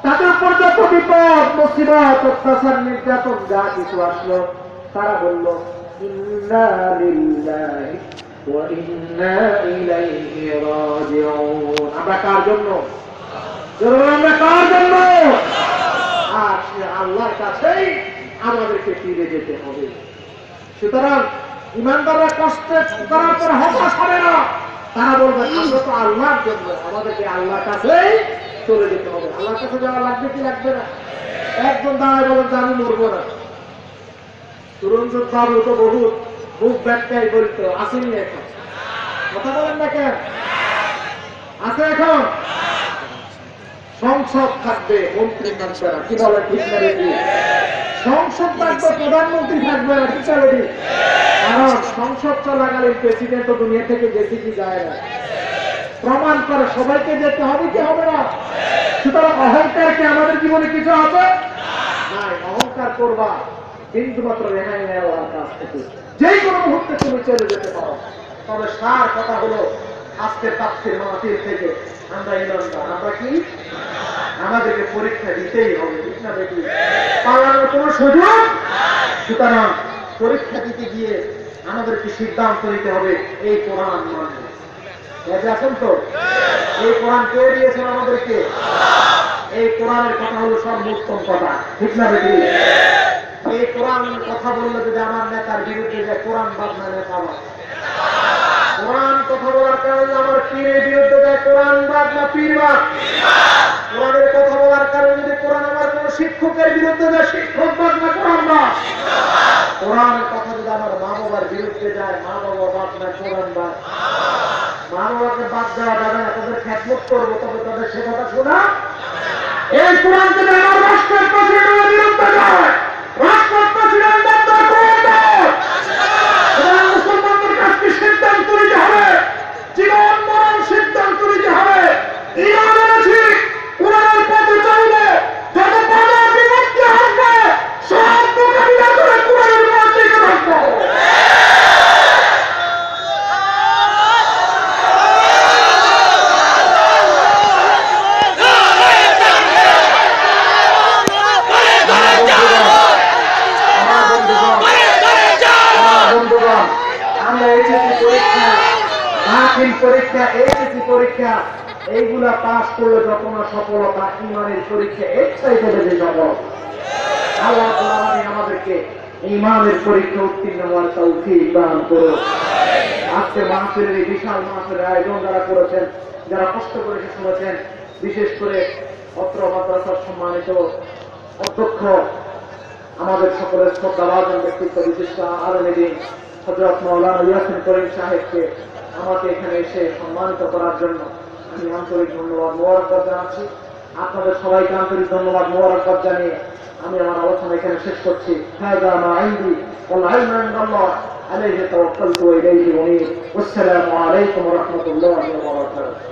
তাদের উপর যত বিপদ মুসিবত অত্যাচার নির্যাতন যা কিছু আসলো, তারা বলল ইন্না লিল্লাহি ওয়া ইন্না ইলাইহি রাজিউন। আমরা কার জন্য? আমরা কার জন্য? আর সে আল্লাহর কাছেই আমাদেরকে ফিরে যেতে হবে। সুতরাং ইমানদাররা কষ্টে করার পর হতাশ হবে না, তারা বলবে আমরা তো আল্লাহর জন্য, আমাদেরকে আল্লাহর কাছেই চলে যেতে হবে। আল্লাহর কাছে যাওয়া লাগবে কি লাগবে না? একজন দাঁড়ায় বলেন যে আমি মরবো না। তুরন্ত বাবু তো বহুত বুক ব্যাখ্যায় বলতো, আসেনি এখন। কথা বলেন না কেন? আছে এখন? সংসদ থাকবে, মন্ত্রী থাকবে না। কি বলে ঠিক না? সংসদ থাকবে, প্রধানমন্ত্রী থাকবে না। ঠিক আছে? কারণ সংসদ চলাকালীন প্রেসিডেন্ট তো দুনিয়া থেকে বেশি কি যায় না, প্রমাণ করে সবাইকে যেতে হবে কি হবে না। সুতরাং অহংকার কি আমাদের জীবনে কিছু আছে? নাই। অহংকার করবা কিন্তু মাত্র রেহাই নেওয়ার কাছ থেকে যে কোনো মুহূর্তে তুমি চলে যেতে পারো। তবে সার কথা হলো আজকে তাফসীর মাহফিল থেকে আমরা ইমানদার, আমরা কি আমাদেরকে পরীক্ষা দিতেই হবে। ঠিক না বেটি? পালানোর কোনো সুযোগ। সুতরাং পরীক্ষা দিতে গিয়ে আমাদেরকে সিদ্ধান্ত নিতে হবে এই কোরআন মানব। আছেন তো? এই কোরআন কে দিয়েছেন আমাদেরকে? এই কোরআনের কথা হলো সর্বোত্তম কথা। ঠিক না বেটি? এই কোরআন কথা বললে যদি আমার নেতার বিরুদ্ধে যায়, কোরআন বাদ না নেতা বাদ। কোরআন কথা বলার কারণে আমার পীরের বিরুদ্ধে যায়, কোরআন বাদ না পীর বাদ। কোরআনের কথা বলার কারণে যদি কোরআন আমার কোন শিক্ষকের বিরুদ্ধে যায় শিক্ষক বাদ না কোরআন বাদ। কোরআনের কথা যদি আমার মা বাবার বিরুদ্ধে যায়, মা বাবা বাদ না কোরআন বাদ। মা বাবাকে বাদ দেওয়া যাবে না, তাদের খেদমত করবো, তবে তাদের সে কথা শোনা। এই কোরআন যদি আমার রাষ্ট্রের প্রেসিডেন্টের বিরুদ্ধে যায়, রাষ্ট্রের প্রেসিডেন্ট আপনার কোরআন বাদ। মুসলমানদের কাছে সিদ্ধান্ত নিতে হবে, জীবন মরণ সিদ্ধান্ত নিতে হবে। ইমান এনেছি, কোরআনের পথে চলবে, যত বাধা বিপত্তি আসবে সব মোকাবিলা করে কোরআনের পথ থেকে থাকবো। আমরা এইচএসসি পরীক্ষা, দাখিল পরীক্ষা, এইচএসসি পরীক্ষা এইগুলা পাস করলে যত না সফলতা, ইমানের পরীক্ষা এর চাইতে বেশি সফলতা। আল্লাহ তাআলা আমাদেরকে ইমানের পরীক্ষা উত্তীর্ণ হওয়ার তৌফিক দান করুন। আজকে মাহফিলের এই বিশাল মাহফিলের আয়োজন যারা করেছেন, যারা কষ্ট করে শুনেছেন, বিশেষ করে অত্র মাদ্রাসার সম্মানিত অধ্যক্ষ, আমাদের সকলের শ্রদ্ধাভাজন ব্যক্তিত্ব বিশিষ্ট আলেম দ্বীন হযরত মাওলানা ইয়াসিন করিম সাহেবকে আমাকে এখানে এসে সম্মানিত করার জন্য আমি আন্তরিক ধন্যবাদ মোবারকবাদ জানাচ্ছি। আপনাদের সবাইকে আন্তরিক ধন্যবাদ মোবারকবাদ জানিয়ে আমি আমার আলোচনা এখানে শেষ করছি। হাযা মা ইনদি ওয়াল ইলমু ইনদাল্লাহ আলাইহি তাওয়াক্কালতু ওয়া ইলাইহি উনীব। আসসালামু আলাইকুম ওয়া রাহমাতুল্লাহি ওয়া বারাকাতুহু।